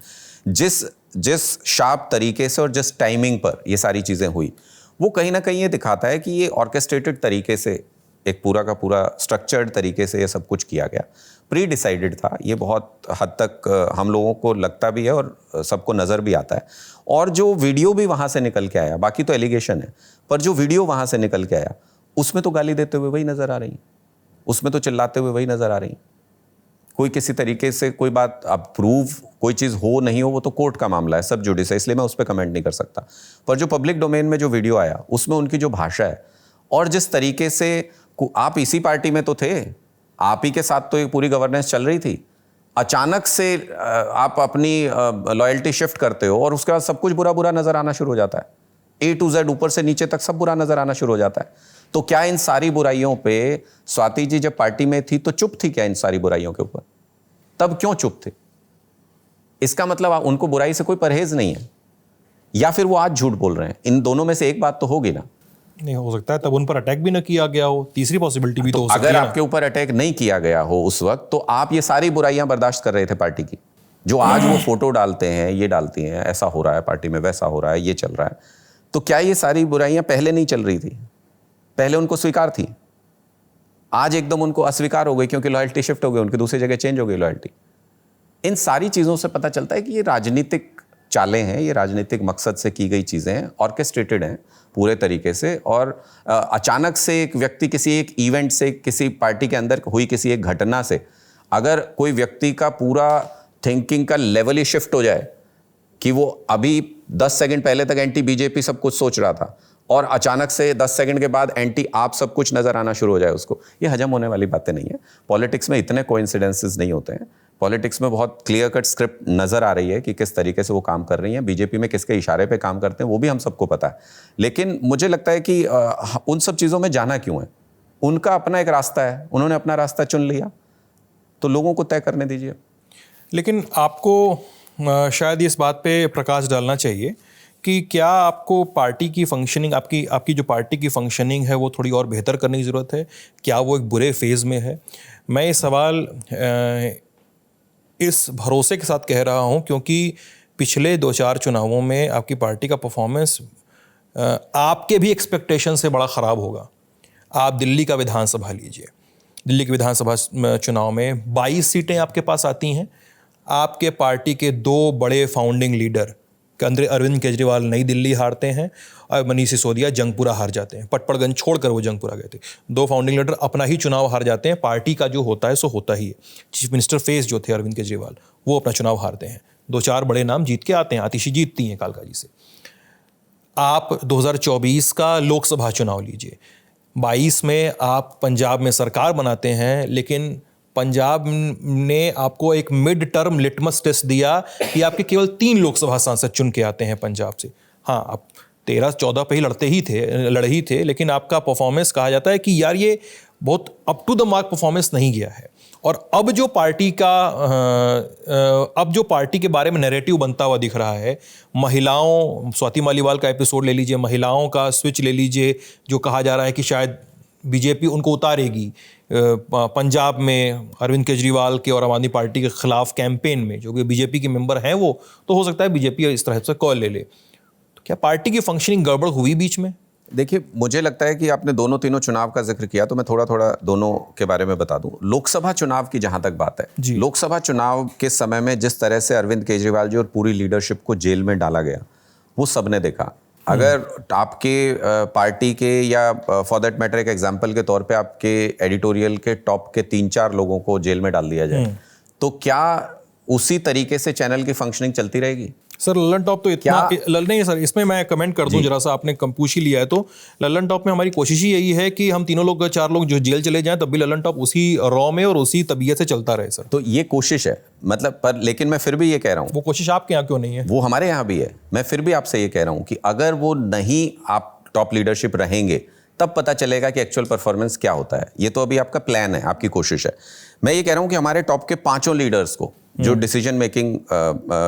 जिस शार्प तरीके से और जिस टाइमिंग पर ये सारी चीज़ें हुई, वो कहीं ना कहीं ये दिखाता है कि ये ऑर्केस्ट्रेटेड तरीके से, एक पूरा का पूरा स्ट्रक्चर्ड तरीके से ये सब कुछ किया गया, प्री डिसाइडेड था। ये बहुत हद तक हम लोगों को लगता भी है और सबको नज़र भी आता है। और जो वीडियो भी वहाँ से निकल के आया, बाकी तो एलिगेशन है, पर जो वीडियो वहाँ से निकल के आया उसमें तो गाली देते हुए वही नज़र आ रही, उसमें तो चिल्लाते हुए वही नज़र आ रही। कोई किसी तरीके से कोई बात अब प्रूव, कोई चीज़ हो नहीं हो, वो तो कोर्ट का मामला है, सब जुडिस है, इसलिए मैं उस पर कमेंट नहीं कर सकता। पर जो पब्लिक डोमेन में जो वीडियो आया उसमें उनकी जो भाषा है और जिस तरीके से, आप इसी पार्टी में तो थे, आप ही के साथ तो एक पूरी गवर्नेंस चल रही थी, अचानक से आप अपनी लॉयल्टी शिफ्ट करते हो और उसके बाद सब कुछ बुरा बुरा नजर आना शुरू हो जाता है। A to Z, ऊपर से नीचे तक सब बुरा नजर आना शुरू हो जाता है। तो क्या इन सारी बुराइयों पे स्वाति जी जब पार्टी में थी तो चुप थी क्या इन सारी बुराइयों के ऊपर? तब क्यों चुप थे? इसका मतलब उनको बुराई से कोई परहेज नहीं है, या फिर वो आज झूठ बोल रहे हैं? इन दोनों में से एक बात तो होगी ना। नहीं हो सकता है तब उन पर अटैक भी न किया गया हो, तीसरी पॉसिबिलिटी भी तो हो सकती है। अगर आपके ऊपर अटैक नहीं किया गया हो उस वक्त, तो आप ये सारी बुराइयां बर्दाश्त कर रहे थे पार्टी की, जो आज वो फोटो डालते हैं, ये डालती हैं, ऐसा हो रहा है पार्टी में, वैसा हो रहा है, ये चल रहा है। तो क्या ये सारी बुराइयां पहले नहीं चल रही थी? पहले उनको स्वीकार थी, आज एकदम उनको अस्वीकार हो गई क्योंकि लॉयल्टी शिफ्ट हो गई, उनकी दूसरी जगह चेंज हो गई लॉयल्टी। इन सारी चीज़ों से पता चलता है कि ये राजनीतिक चालें हैं, ये राजनीतिक मकसद से की गई चीज़ें हैं, ऑर्केस्ट्रेटेड हैं पूरे तरीके से। और अचानक से एक व्यक्ति किसी एक इवेंट से, किसी पार्टी के अंदर हुई किसी एक घटना से अगर कोई व्यक्ति का पूरा थिंकिंग का लेवल ही शिफ्ट हो जाए कि वो अभी 10 सेकंड पहले तक एंटी बीजेपी सब कुछ सोच रहा था और अचानक से 10 सेकंड के बाद एंटी आप सब कुछ नजर आना शुरू हो जाए उसको, ये हजम होने वाली बातें नहीं है। पॉलिटिक्स में इतने कोइंसिडेंसेस नहीं होते हैं। पॉलिटिक्स में बहुत क्लियर कट स्क्रिप्ट नजर आ रही है कि किस तरीके से वो काम कर रही हैं। बीजेपी में किसके इशारे पे काम करते हैं वो भी हम सबको पता है। लेकिन मुझे लगता है कि उन सब चीज़ों में जाना क्यों है? उनका अपना एक रास्ता है, उन्होंने अपना रास्ता चुन लिया, तो लोगों को तय करने दीजिए। लेकिन आपको शायद इस बात पे प्रकाश डालना चाहिए कि क्या आपको पार्टी की फंक्शनिंग, आपकी जो पार्टी की फंक्शनिंग है वो थोड़ी और बेहतर करने की ज़रूरत है? क्या वो एक बुरे फेज़ में है? मैं ये सवाल इस भरोसे के साथ कह रहा हूँ क्योंकि पिछले 2-4 चुनावों में आपकी पार्टी का परफॉर्मेंस आपके भी एक्सपेक्टेशन से बड़ा ख़राब होगा। आप दिल्ली का विधानसभा लीजिए, दिल्ली के विधानसभा चुनाव में 22 सीटें आपके पास आती हैं। आपके पार्टी के 2 बड़े फाउंडिंग लीडर अरविंद केजरीवाल नई दिल्ली हारते हैं और मनीष सिसोदिया जंगपुरा हार जाते हैं। पटपड़गंज छोड़कर वो जंगपुरा गए थे। 2 फाउंडिंग लीडर अपना ही चुनाव हार जाते हैं। पार्टी का जो होता है सो होता ही है। चीफ मिनिस्टर फेस जो थे अरविंद केजरीवाल, वो अपना चुनाव हारते हैं। 2-4 बड़े नाम जीत के आते हैं, आतिशी जीतती हैं कालका जी से। आप 2024 का लोकसभा चुनाव लीजिए, 22 में आप पंजाब में सरकार बनाते हैं, लेकिन पंजाब ने आपको एक मिड टर्म लिटमस टेस्ट दिया कि आपके केवल 3 लोकसभा सांसद चुन के आते हैं पंजाब से। हाँ, आप 13-14 पे ही लड़े ही थे, लेकिन आपका परफॉर्मेंस कहा जाता है कि यार ये बहुत up to the mark performance नहीं गया है। और अब जो पार्टी के बारे में नैरेटिव बनता हुआ दिख रहा है, महिलाओं, स्वाति मालीवाल का एपिसोड ले लीजिए, महिलाओं का स्विच ले लीजिए, जो कहा जा रहा है कि शायद बीजेपी उनको उतारेगी। पंजाब में अरविंद केजरीवाल के और आम आदमी पार्टी के खिलाफ कैंपेन में जो कि बीजेपी के मेंबर हैं वो, तो हो सकता है बीजेपी इस तरह से कॉल ले ले। तो क्या पार्टी की फंक्शनिंग गड़बड़ हुई बीच में? देखिए, मुझे लगता है कि आपने दोनों तीनों चुनाव का जिक्र किया, तो मैं थोड़ा थोड़ा दोनों के बारे में बता दूं। लोकसभा चुनाव की जहां तक बात है, लोकसभा चुनाव के समय में जिस तरह से अरविंद केजरीवाल जी और पूरी लीडरशिप को जेल में डाला गया, वो सबने देखा। अगर आपके पार्टी के या फॉर दैट मैटर एक एग्जांपल के तौर पे आपके एडिटोरियल के टॉप के 3-4 लोगों को जेल में डाल दिया जाए, तो क्या उसी तरीके से चैनल की फंक्शनिंग चलती रहेगी? सर, लल्लन टॉप तो इतना नहीं सर, इसमें मैं कमेंट कर दूं जरा सा, आपने पूछ ही लिया है तो लल्लन टॉप में हमारी कोशिश ही यही है कि हम 3 लोग 4 लोग जो जेल चले जाएं, तब भी लल्लन टॉप उसी रॉ में और उसी तबीयत से चलता रहे सर। तो ये कोशिश है, मतलब, पर लेकिन मैं फिर भी ये कह रहा हूँ, वो कोशिश आपके यहाँ क्यों नहीं है? वो हमारे यहाँ भी है। मैं फिर भी आपसे ये कह रहा हूँ कि अगर वो नहीं, आप टॉप लीडरशिप रहेंगे, तब पता चलेगा कि एक्चुअल परफॉर्मेंस क्या होता है। ये तो अभी आपका प्लान है, आपकी कोशिश है। मैं ये कह रहा हूँ कि हमारे टॉप के 5 लीडर्स को, जो डिसीजन मेकिंग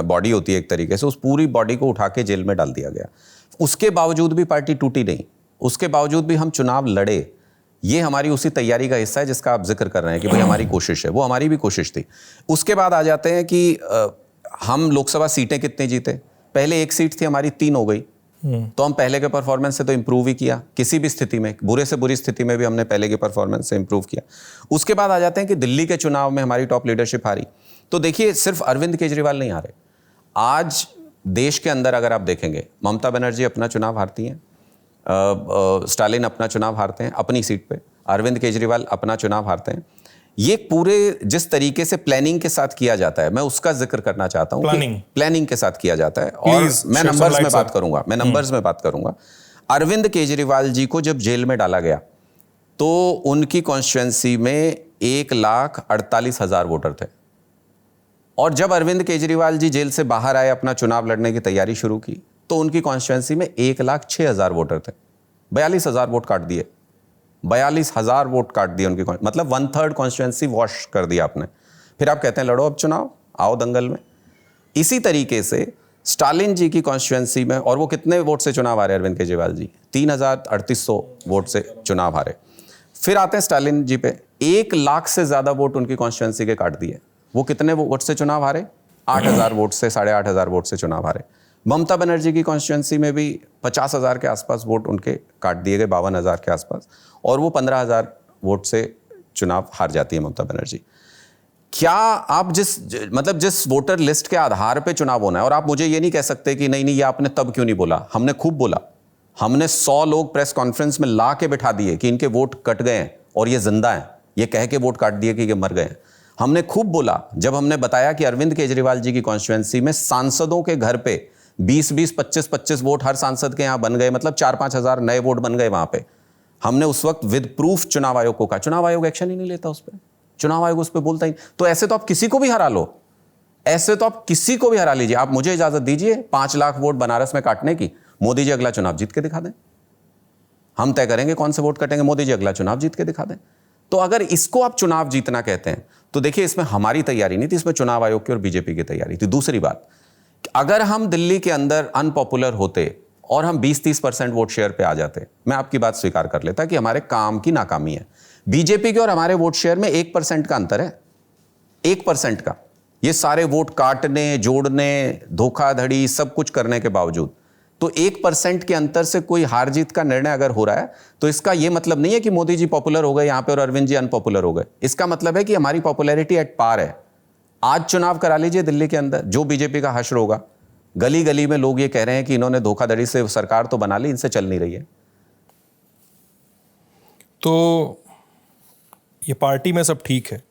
बॉडी होती है एक तरीके से, उस पूरी बॉडी को उठा के जेल में डाल दिया गया। उसके बावजूद भी पार्टी टूटी नहीं, उसके बावजूद भी हम चुनाव लड़े। ये हमारी उसी तैयारी का हिस्सा है जिसका आप जिक्र कर रहे हैं कि भाई हमारी कोशिश है, वो हमारी भी कोशिश थी। उसके बाद आ जाते हैं कि हम लोकसभा सीटें कितने जीते। पहले 1 सीट थी हमारी, 3 हो गई। तो हम पहले के परफॉर्मेंस से तो इंप्रूव ही किया, किसी भी स्थिति में, बुरे से बुरी स्थिति में भी हमने पहले के परफॉर्मेंस से इंप्रूव किया। उसके बाद आ जाते हैं कि दिल्ली के चुनाव में हमारी टॉप लीडरशिप हारी। तो देखिए, सिर्फ अरविंद केजरीवाल नहीं हारे। आज देश के अंदर अगर आप देखेंगे, ममता बनर्जी अपना चुनाव हारती हैं, स्टालिन अपना चुनाव हारते हैं अपनी सीट पे, अरविंद केजरीवाल अपना चुनाव हारते हैं। ये पूरे जिस तरीके से प्लानिंग के साथ किया जाता है, मैं उसका जिक्र करना चाहता हूँ। प्लानिंग के साथ किया जाता है। और मैं नंबर्स में बात करूंगा। अरविंद केजरीवाल जी को जब जेल में डाला गया तो उनकी कॉन्स्टिट्यूएंसी में 1,48,000 वोटर थे, और जब अरविंद केजरीवाल जी जेल से बाहर आए, अपना चुनाव लड़ने की तैयारी शुरू की, तो उनकी कॉन्स्टिट्यूएंसी में 1,06,000 वोटर थे। 42,000 वोट काट दिए, 42,000 वोट काट दिए उनकी, मतलब 1/3 कॉन्स्टिट्यूएंसी वॉश कर दिया आपने। फिर आप कहते हैं लड़ो अब चुनाव, आओ दंगल में। इसी तरीके से स्टालिन जी की कॉन्स्टिट्यूएंसी में, और वो कितने वोट से चुनाव हारे अरविंद केजरीवाल जी? 3,3800 वोट से चुनाव हारे। फिर आते हैं स्टालिन जी पे, 1 लाख से ज्यादा वोट उनकी कॉन्स्टिट्यूएंसी के काट दिए। वो कितने वोट से चुनाव हारे? 8,000 वोट से, 8,500 वोट से चुनाव हारे। ममता बनर्जी की कॉन्स्टिट्यूएंसी में भी 50,000 के आसपास वोट उनके काट दिए गए, 52,000 के आसपास, और वो 15,000 वोट से चुनाव हार जाती है ममता बनर्जी। क्या आप जिस वोटर लिस्ट के आधार पे चुनाव होना है, और आप मुझे ये नहीं कह सकते कि नहीं ये आपने तब क्यों नहीं बोला। हमने खूब बोला, हमने 100 लोग प्रेस कॉन्फ्रेंस में ला के बिठा दिए कि इनके वोट कट गए हैं और ये जिंदा हैं, ये कह के वोट काट दिए कि ये मर गए हैं। हमने खूब बोला जब हमने बताया कि अरविंद केजरीवाल जी की कॉन्स्टिट्यूएंसी में सांसदों के घर पे 20-20, 25-25 वोट हर सांसद के यहां बन गए, मतलब 4-5 हजार नए वोट बन गए वहां पे। हमने उस वक्त विद प्रूफ चुनाव आयोग को कहा, चुनाव आयोग एक्शन ही नहीं लेता उस पर, चुनाव आयोग उस पर बोलता ही। तो ऐसे तो आप किसी को भी हरा लो, ऐसे तो आप किसी को भी हरा लीजिए। आप मुझे इजाजत दीजिए 5 लाख वोट बनारस में काटने की, मोदी जी अगला चुनाव जीत के दिखा दें, हम तय करेंगे कौन से वोट कटेंगे, मोदी जी अगला चुनाव जीत के दिखा दें। तो अगर इसको आप चुनाव जीतना कहते हैं तो देखिए इसमें हमारी तैयारी नहीं थी, इसमें चुनाव आयोग की और बीजेपी की तैयारी थी। दूसरी बात, अगर हम दिल्ली के अंदर अनपॉपुलर होते और हम 20-30% वोट शेयर पे आ जाते, मैं आपकी बात स्वीकार कर लेता कि हमारे काम की नाकामी है। बीजेपी के और हमारे वोट शेयर में 1% का अंतर है, 1% का। ये सारे वोट काटने, जोड़ने, धोखाधड़ी सब कुछ करने के बावजूद, तो 1% के अंतर से कोई हार जीत का निर्णय अगर हो रहा है तो इसका यह मतलब नहीं है कि मोदी जी पॉपुलर हो गए यहां पे और अरविंद जी अनपॉपुलर हो गए। इसका मतलब है कि हमारी पॉपुलैरिटी एट पार है। आज चुनाव करा लीजिए दिल्ली के अंदर, जो बीजेपी का हश्र होगा, गली गली में लोग ये कह रहे हैं कि इन्होंने धोखाधड़ी से सरकार तो बना ली, इनसे चल नहीं रही है। तो ये पार्टी में सब ठीक है?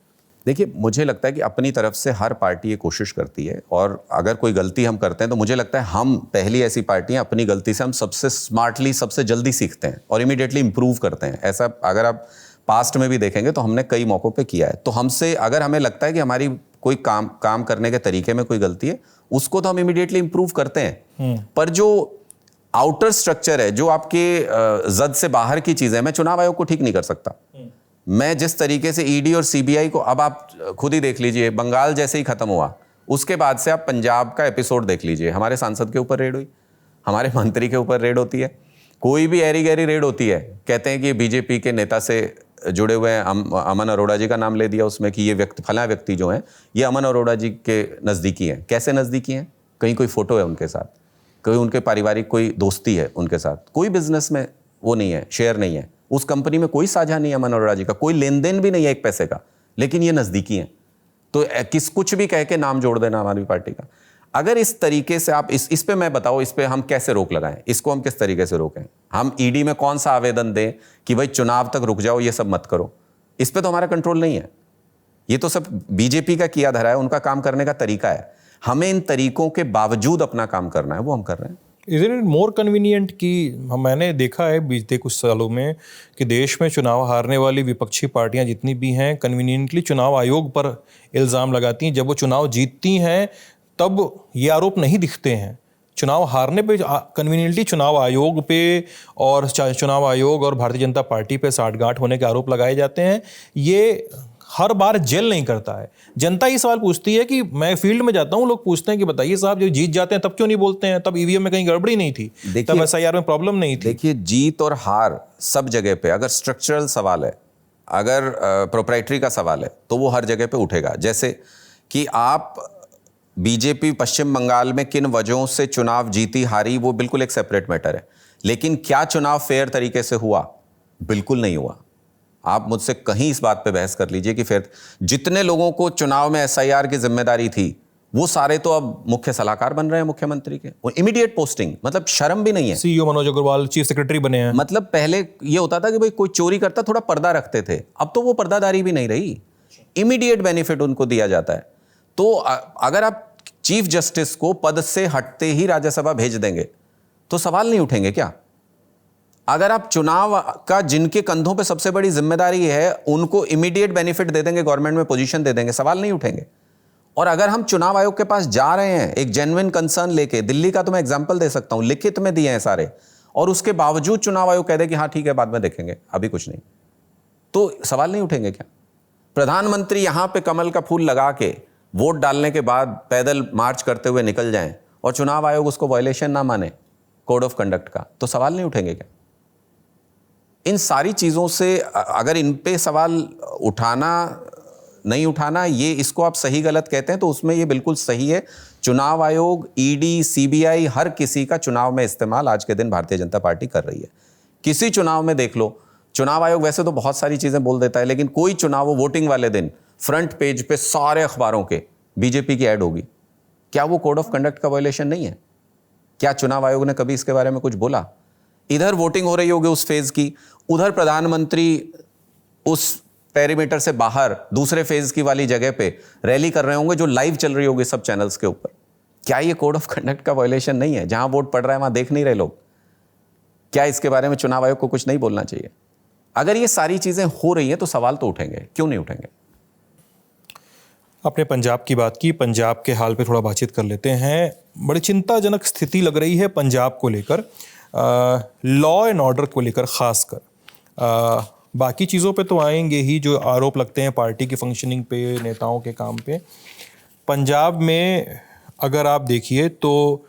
देखिए मुझे लगता है कि अपनी तरफ से हर पार्टी ये कोशिश करती है, और अगर कोई गलती हम करते हैं तो मुझे लगता है हम पहली ऐसी पार्टी हैं, अपनी गलती से हम सबसे स्मार्टली, सबसे जल्दी सीखते हैं और इमीडिएटली इंप्रूव करते हैं। ऐसा अगर आप पास्ट में भी देखेंगे तो हमने कई मौकों पे किया है। तो हमसे अगर हमें लगता है कि हमारी कोई काम करने के तरीके में कोई गलती है, उसको तो हम इमीडिएटली इंप्रूव करते हैं। पर जो आउटर स्ट्रक्चर है, जो आपके जद से बाहर की चीजें, मैं चुनाव आयोग को ठीक नहीं कर सकता। मैं जिस तरीके से ईडी और सीबीआई को, अब आप खुद ही देख लीजिए, बंगाल जैसे ही खत्म हुआ उसके बाद से आप पंजाब का एपिसोड देख लीजिए, हमारे सांसद के ऊपर रेड हुई, हमारे मंत्री के ऊपर रेड होती है, कोई भी ऐरी गहरी रेड होती है, कहते हैं कि बीजेपी के नेता से जुड़े हुए हैं। अमन अरोड़ा जी का नाम ले दिया उसमें कि ये फला व्यक्ति जो हैं ये अमन अरोड़ा जी के नज़दीकी हैं। कैसे नज़दीकी हैं? कहीं कोई फोटो है उनके साथ, कहीं उनके पारिवारिक कोई दोस्ती है उनके साथ, कोई बिजनेस में वो नहीं है, शेयर नहीं है, उस कंपनी में कोई साझा नहीं है अमन अरोड़ा जी का, कोई लेन देन भी नहीं है एक पैसे का, लेकिन ये नज़दीकी हैं। तो कुछ भी कह के नाम जोड़ देना आम आदमी पार्टी का। अगर इस तरीके से आप इस पे मैं बताओ, इस पे हम कैसे रोक लगाएं, इसको हम किस तरीके से रोकें? हम ईडी में कौन सा आवेदन दें कि भाई चुनाव तक रुक जाओ, ये सब मत करो? इस पे तो हमारा कंट्रोल नहीं है। ये तो सब बीजेपी का किया धरा है, उनका काम करने का तरीका है। हमें इन तरीकों के बावजूद अपना काम करना है, वो हम कर रहे हैं। इज़ इट मोर कन्वीनियंट कि मैंने देखा है बीते कुछ सालों में कि देश में चुनाव हारने वाली विपक्षी पार्टियां जितनी भी हैं कन्वीनियंटली चुनाव आयोग पर इल्ज़ाम लगाती हैं, जब वो चुनाव जीतती हैं तब ये आरोप नहीं दिखते हैं। चुनाव हारने पे कन्वीनियंटली चुनाव आयोग पे और चुनाव आयोग और भारतीय जनता पार्टी पे साठगांठ होने के आरोप लगाए जाते हैं। ये हर बार जेल नहीं करता है। जनता ये सवाल पूछती है कि मैं फील्ड में जाता हूँ, लोग पूछते हैं कि बताइए साहब जब जीत जाते हैं तब क्यों नहीं बोलते हैं, तब ईवीएम में कहीं गड़बड़ी नहीं थी, तब एसआईआर में प्रॉब्लम नहीं थी। देखिए जीत और हार सब जगह पे, अगर स्ट्रक्चरल सवाल है, अगर प्रोप्राइटरी का सवाल है, तो वो हर जगह पे उठेगा। जैसे कि आप बीजेपी पश्चिम बंगाल में किन वजहों से चुनाव जीती हारी, वो बिल्कुल एक सेपरेट मैटर है, लेकिन क्या चुनाव फेयर तरीके से हुआ? बिल्कुल नहीं हुआ। आप मुझसे कहीं इस बात पे बहस कर लीजिए कि फिर जितने लोगों को चुनाव में एसआईआर की जिम्मेदारी थी वो सारे तो अब मुख्य सलाहकार बन रहे हैं मुख्यमंत्री के, वो इमीडिएट पोस्टिंग, मतलब शर्म भी नहीं है। CEO Manoj Agrawal chief secretary बने हैं। मतलब पहले ये होता था कि भाई कोई चोरी करता थोड़ा पर्दा रखते थे, अब तो वो पर्दादारी भी नहीं रही, इमीडिएट बेनिफिट उनको दिया जाता है। तो अगर आप चीफ जस्टिस को पद से हटते ही राज्यसभा भेज देंगे तो सवाल नहीं उठेंगे क्या? अगर आप चुनाव का जिनके कंधों पे सबसे बड़ी जिम्मेदारी है उनको इमीडिएट बेनिफिट दे देंगे, गवर्नमेंट में पोजीशन दे देंगे, सवाल नहीं उठेंगे। और अगर हम चुनाव आयोग के पास जा रहे हैं एक जेन्युइन कंसर्न लेके, दिल्ली का तो मैं एग्जांपल दे सकता हूं, लिखित में दिए हैं सारे, और उसके बावजूद चुनाव आयोग कह दे कि हाँ ठीक है बाद में देखेंगे, अभी कुछ नहीं, तो सवाल नहीं उठेंगे क्या? प्रधानमंत्री यहां पे कमल का फूल लगा के वोट डालने के बाद पैदल मार्च करते हुए निकल जाएं और चुनाव आयोग उसको वायलेशन ना माने कोड ऑफ कंडक्ट का, तो सवाल नहीं उठेंगे क्या? इन सारी चीज़ों से अगर इन पे सवाल उठाना नहीं उठाना, ये इसको आप सही गलत कहते हैं तो उसमें ये बिल्कुल सही है। चुनाव आयोग, ईडी, सीबीआई, हर किसी का चुनाव में इस्तेमाल आज के दिन भारतीय जनता पार्टी कर रही है। किसी चुनाव में देख लो, चुनाव आयोग वैसे तो बहुत सारी चीज़ें बोल देता है, लेकिन कोई चुनाव वो वोटिंग वाले दिन फ्रंट पेज पे सारे अखबारों के बीजेपी की ऐड होगी, क्या वो कोड ऑफ कंडक्ट का वायलेशन नहीं है? क्या चुनाव आयोग ने कभी इसके बारे में कुछ बोला? इधर वोटिंग हो रही होगी उस फेज की, उधर प्रधानमंत्री उस पेरीमीटर से बाहर दूसरे फेज की वाली जगह पे रैली कर रहे होंगे जो लाइव चल रही होगी सब चैनल्स के ऊपर। क्या ये कोड ऑफ कंडक्ट का वायलेशन नहीं है? जहां वोट पड़ रहा है वहां देख नहीं रहे लोग? क्या इसके बारे में चुनाव आयोग को कुछ नहीं बोलना चाहिए? अगर ये सारी चीजें हो रही हैं तो सवाल तो उठेंगे, क्यों नहीं उठेंगे? आपने पंजाब की बात की, पंजाब के हाल पे थोड़ा बातचीत कर लेते हैं। बड़ी चिंताजनक स्थिति लग रही है पंजाब को लेकर, लॉ एंड ऑर्डर को लेकर खासकर। बाकी चीज़ों पे तो आएंगे ही, जो आरोप लगते हैं पार्टी की फंक्शनिंग पे, नेताओं के काम पे। पंजाब में अगर आप देखिए तो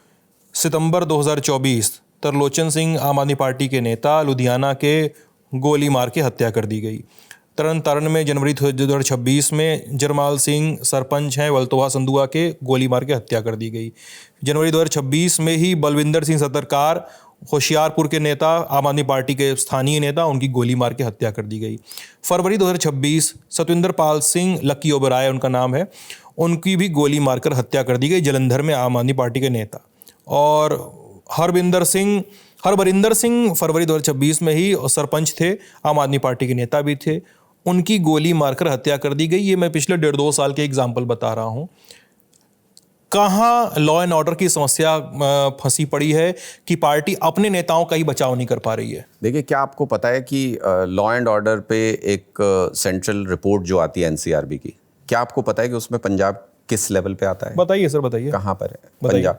सितंबर 2024 तरलोचन सिंह आम आदमी पार्टी के नेता लुधियाना के गोली मार के हत्या कर दी गई। तरन तारण में जनवरी 2026 में जरमाल सिंह सरपंच हैं वल्तोहा संधुआ के, गोली मार के हत्या कर दी गई। जनवरी 2026 में ही बलविंदर सिंह सतरकार होशियारपुर के नेता, आम आदमी पार्टी के स्थानीय नेता, उनकी गोली मार के हत्या कर दी गई। फरवरी 2026 सतविंदर पाल सिंह, लकी ओबराय उनका नाम है, उनकी भी गोली मारकर हत्या कर दी गई, जलंधर में आम आदमी पार्टी के नेता। और हरबरिंदर सिंह फरवरी 2026 में ही सरपंच थे, आम आदमी पार्टी के नेता भी थे, उनकी गोली मारकर हत्या कर दी गई। ये मैं पिछले 1.5-2 साल के एग्जाम्पल बता रहा हूँ। कहाँ लॉ एंड ऑर्डर की समस्या फंसी पड़ी है कि पार्टी अपने नेताओं का ही बचाव नहीं कर पा रही है? देखिए, क्या आपको पता है कि लॉ एंड ऑर्डर पे एक सेंट्रल रिपोर्ट जो आती है एनसीआरबी की, क्या आपको पता है कि उसमें पंजाब किस लेवल पे आता है? बताइए सर, बताइए। कहाँ पर है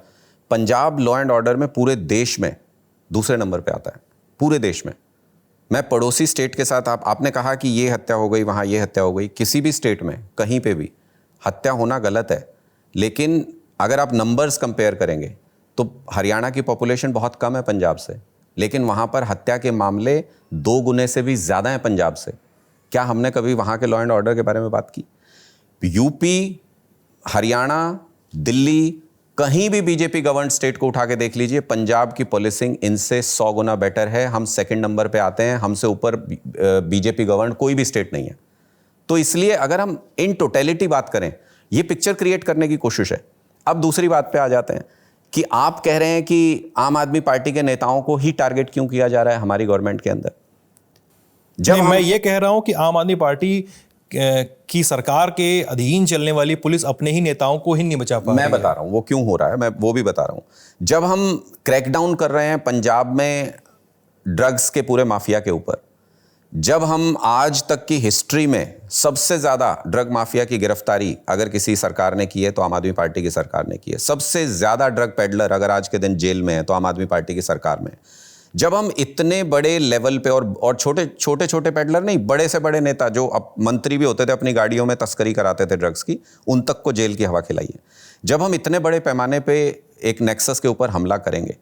पंजाब लॉ एंड ऑर्डर में पूरे देश में दूसरे नंबर पे आता है, पूरे देश में। मैं पड़ोसी स्टेट के साथ, आपने कहा कि ये हत्या हो गई, वहाँ ये हत्या हो गई, किसी भी स्टेट में कहीं पे भी हत्या होना गलत है, लेकिन अगर आप नंबर्स कंपेयर करेंगे तो हरियाणा की पॉपुलेशन बहुत कम है पंजाब से, लेकिन वहाँ पर हत्या के मामले 2 गुने से भी ज़्यादा हैं पंजाब से। क्या हमने कभी वहाँ के लॉ एंड ऑर्डर के बारे में बात की? यूपी, हरियाणा, दिल्ली, कहीं भी बीजेपी गवर्नड स्टेट को उठा के देख लीजिए, पंजाब की पुलिसिंग इनसे 100 गुना बेटर है। हम सेकंड नंबर पे आते हैं, हमसे ऊपर बीजेपी गवर्नड कोई भी स्टेट नहीं है। तो इसलिए अगर हम इन टोटलिटी बात करें, ये पिक्चर क्रिएट करने की कोशिश है। अब दूसरी बात पे आ जाते हैं कि आप कह रहे हैं कि आम आदमी पार्टी के नेताओं को ही टारगेट क्यों किया जा रहा है हमारी गवर्नमेंट के अंदर? जब मैं ये कह रहा हूं कि आम आदमी पार्टी की सरकार के अधीन चलने वाली पुलिस अपने ही नेताओं को ही नहीं बचा पा रही है। मैं बता रहा हूं वो क्यों हो रहा है, मैं वो भी बता रहा हूं। जब हम क्रैकडाउन कर रहे हैं पंजाब में ड्रग्स के पूरे माफिया के ऊपर, जब हम आज तक की हिस्ट्री में सबसे ज्यादा ड्रग माफिया की गिरफ्तारी अगर किसी सरकार ने की है तो आम आदमी पार्टी की सरकार ने की है। सबसे ज्यादा ड्रग पेडलर अगर आज के दिन जेल में है तो आम आदमी पार्टी की सरकार में। जब हम इतने बड़े लेवल पे और छोटे पेडलर नहीं, बड़े से बड़े नेता जो अब मंत्री भी होते थे, अपनी गाड़ियों में तस्करी कराते थे ड्रग्स की, उन तक को जेल की हवा खिलाई है। जब हम इतने बड़े पैमाने पे एक नेक्सस के ऊपर हमला करेंगे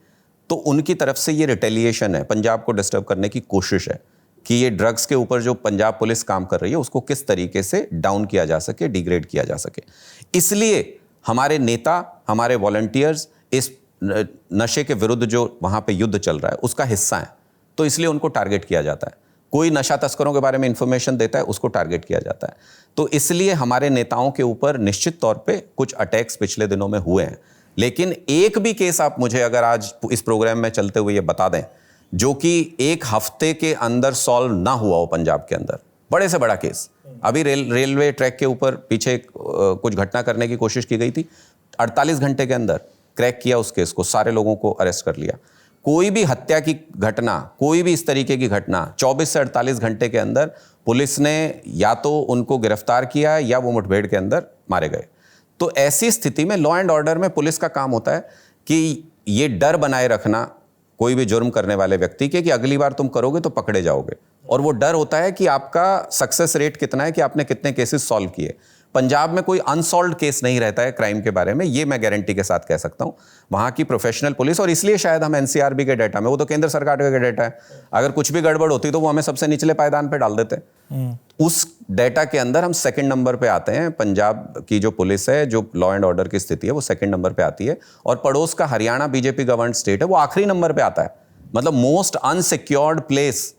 तो उनकी तरफ से ये रिटेलिएशन है, पंजाब को डिस्टर्ब करने की कोशिश है कि ये ड्रग्स के ऊपर जो पंजाब पुलिस काम कर रही है उसको किस तरीके से डाउन किया जा सके, डिग्रेड किया जा सके। इसलिए हमारे नेता, हमारे वॉलंटियर्स इस नशे के विरुद्ध जो वहां पे युद्ध चल रहा है उसका हिस्सा है, तो इसलिए उनको टारगेट किया जाता है। कोई नशा तस्करों के बारे में इंफॉर्मेशन देता है, उसको टारगेट किया जाता है। तो इसलिए हमारे नेताओं के ऊपर निश्चित तौर पे कुछ अटैक्स पिछले दिनों में हुए हैं, लेकिन एक भी केस आप मुझे अगर आज इस प्रोग्राम में चलते हुए ये बता दें जो कि 1 हफ्ते के अंदर सॉल्व ना हुआ हो पंजाब के अंदर, बड़े से बड़ा केस। अभी रेलवे ट्रैक के ऊपर पीछे कुछ घटना करने की कोशिश की गई थी, 48 घंटे के अंदर क्रैक किया उस केस को, सारे लोगों को अरेस्ट कर लिया। कोई भी हत्या की घटना, कोई भी इस तरीके की घटना 24 से 48 घंटे के अंदर पुलिस ने या तो उनको गिरफ्तार किया या वो मुठभेड़ के अंदर मारे गए। तो ऐसी स्थिति में लॉ एंड ऑर्डर में पुलिस का काम होता है कि ये डर बनाए रखना कोई भी जुर्म करने वाले व्यक्ति के कि अगली बार तुम करोगे तो पकड़े जाओगे, और वो डर होता है कि आपका सक्सेस रेट कितना है, कि आपने कितने केसेस सॉल्व किए। पंजाब में कोई अनसॉल्व्ड केस नहीं रहता है क्राइम के बारे में, ये मैं गारंटी के साथ कह सकता हूं। वहां की प्रोफेशनल पुलिस, और इसलिए शायद हम एनसीआरबी के डेटा में, वो तो केंद्र सरकार का डेटा है, अगर कुछ भी गड़बड़ होती तो वो हमें सबसे निचले पायदान पे डाल देते। उस डेटा के अंदर हम सेकंड नंबर पे आते हैं। पंजाब की जो पुलिस है, जो लॉ एंड ऑर्डर की स्थिति है, वो सेकंड नंबर पे आती है, और पड़ोस का हरियाणा बीजेपी गवर्नड स्टेट है, वो आखिरी नंबर पे आता है। मतलब मोस्ट अनसिक्योर्ड प्लेस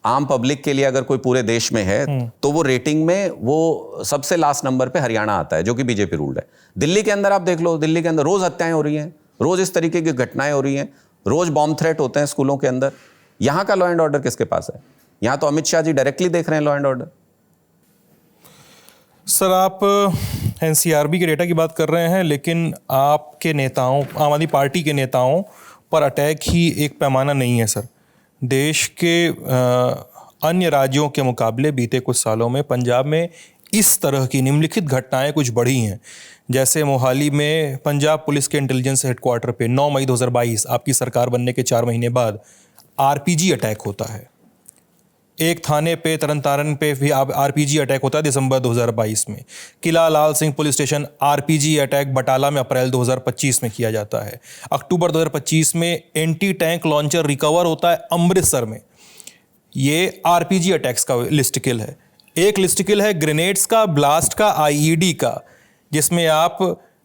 आम पब्लिक के लिए अगर कोई पूरे देश में है तो वो रेटिंग में वो सबसे लास्ट नंबर पे हरियाणा आता है, जो कि बीजेपी रूल्ड है। दिल्ली के अंदर आप देख लो, दिल्ली के अंदर रोज हत्याएं हो रही हैं, रोज इस तरीके की घटनाएं हो रही हैं, रोज बॉम्ब थ्रेट होते हैं स्कूलों के अंदर। यहां का लॉ एंड ऑर्डर किसके पास है? यहां तो अमित शाह जी डायरेक्टली देख रहे हैं लॉ एंड ऑर्डर। सर, आप एनसीआरबी के डेटा की बात कर रहे हैं, लेकिन आपके नेताओं, आम आदमी पार्टी के नेताओं पर अटैक ही एक पैमाना नहीं है सर। देश के अन्य राज्यों के मुकाबले बीते कुछ सालों में पंजाब में इस तरह की निम्नलिखित घटनाएं कुछ बढ़ी हैं। जैसे मोहाली में पंजाब पुलिस के इंटेलिजेंस हेडक्वार्टर पे 9 मई 2022, आपकी सरकार बनने के 4 महीने बाद आरपीजी अटैक होता है। एक थाने पे, तरन पे भी आरपीजी अटैक होता है दिसंबर 2022 में। Qila Lal Singh police station RPG attack Batala में अप्रैल 2025 में किया जाता है। अक्टूबर 2025 में एंटी टैंक लॉन्चर रिकवर होता है अमृतसर में। ये आरपीजी अटैक्स का लिस्ट किल है। एक लिस्ट किल है ग्रेनेड्स का, ब्लास्ट का, आईईडी का, जिसमें आप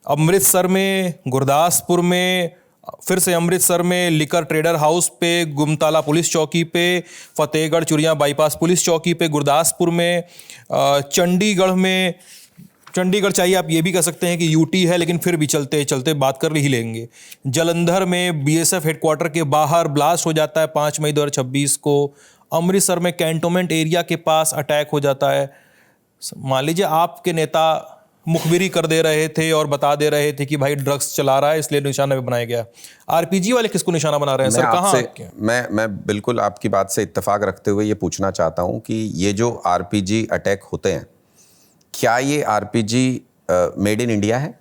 अमृतसर में, गुरदासपुर में, फिर से अमृतसर में लिकर ट्रेडर हाउस पे, गुमताला पुलिस चौकी पे, फतेहगढ़ चुरिया बाईपास पुलिस चौकी पे, गुरदासपुर में, चंडीगढ़ में, चंडीगढ़ चाहिए आप ये भी कह सकते हैं कि यूटी है, लेकिन फिर भी चलते चलते बात कर ही लेंगे। जालंधर में बीएसएफ हेडक्वार्टर के बाहर ब्लास्ट हो जाता है 5 मई 2026 को। अमृतसर में कैंटोनमेंट एरिया के पास अटैक हो जाता है। मान लीजिए आपके नेता मुखबिरी कर दे रहे थे और बता दे रहे थे कि भाई ड्रग्स चला रहा है इसलिए निशाना पे बनाया गया। आरपीजी वाले किसको निशाना बना रहे हैं सर? कहाँ? मैं बिल्कुल आपकी बात से इत्तेफाक रखते हुए ये पूछना चाहता हूं कि ये जो आरपीजी अटैक होते हैं, क्या ये आरपीजी मेड इन इंडिया है?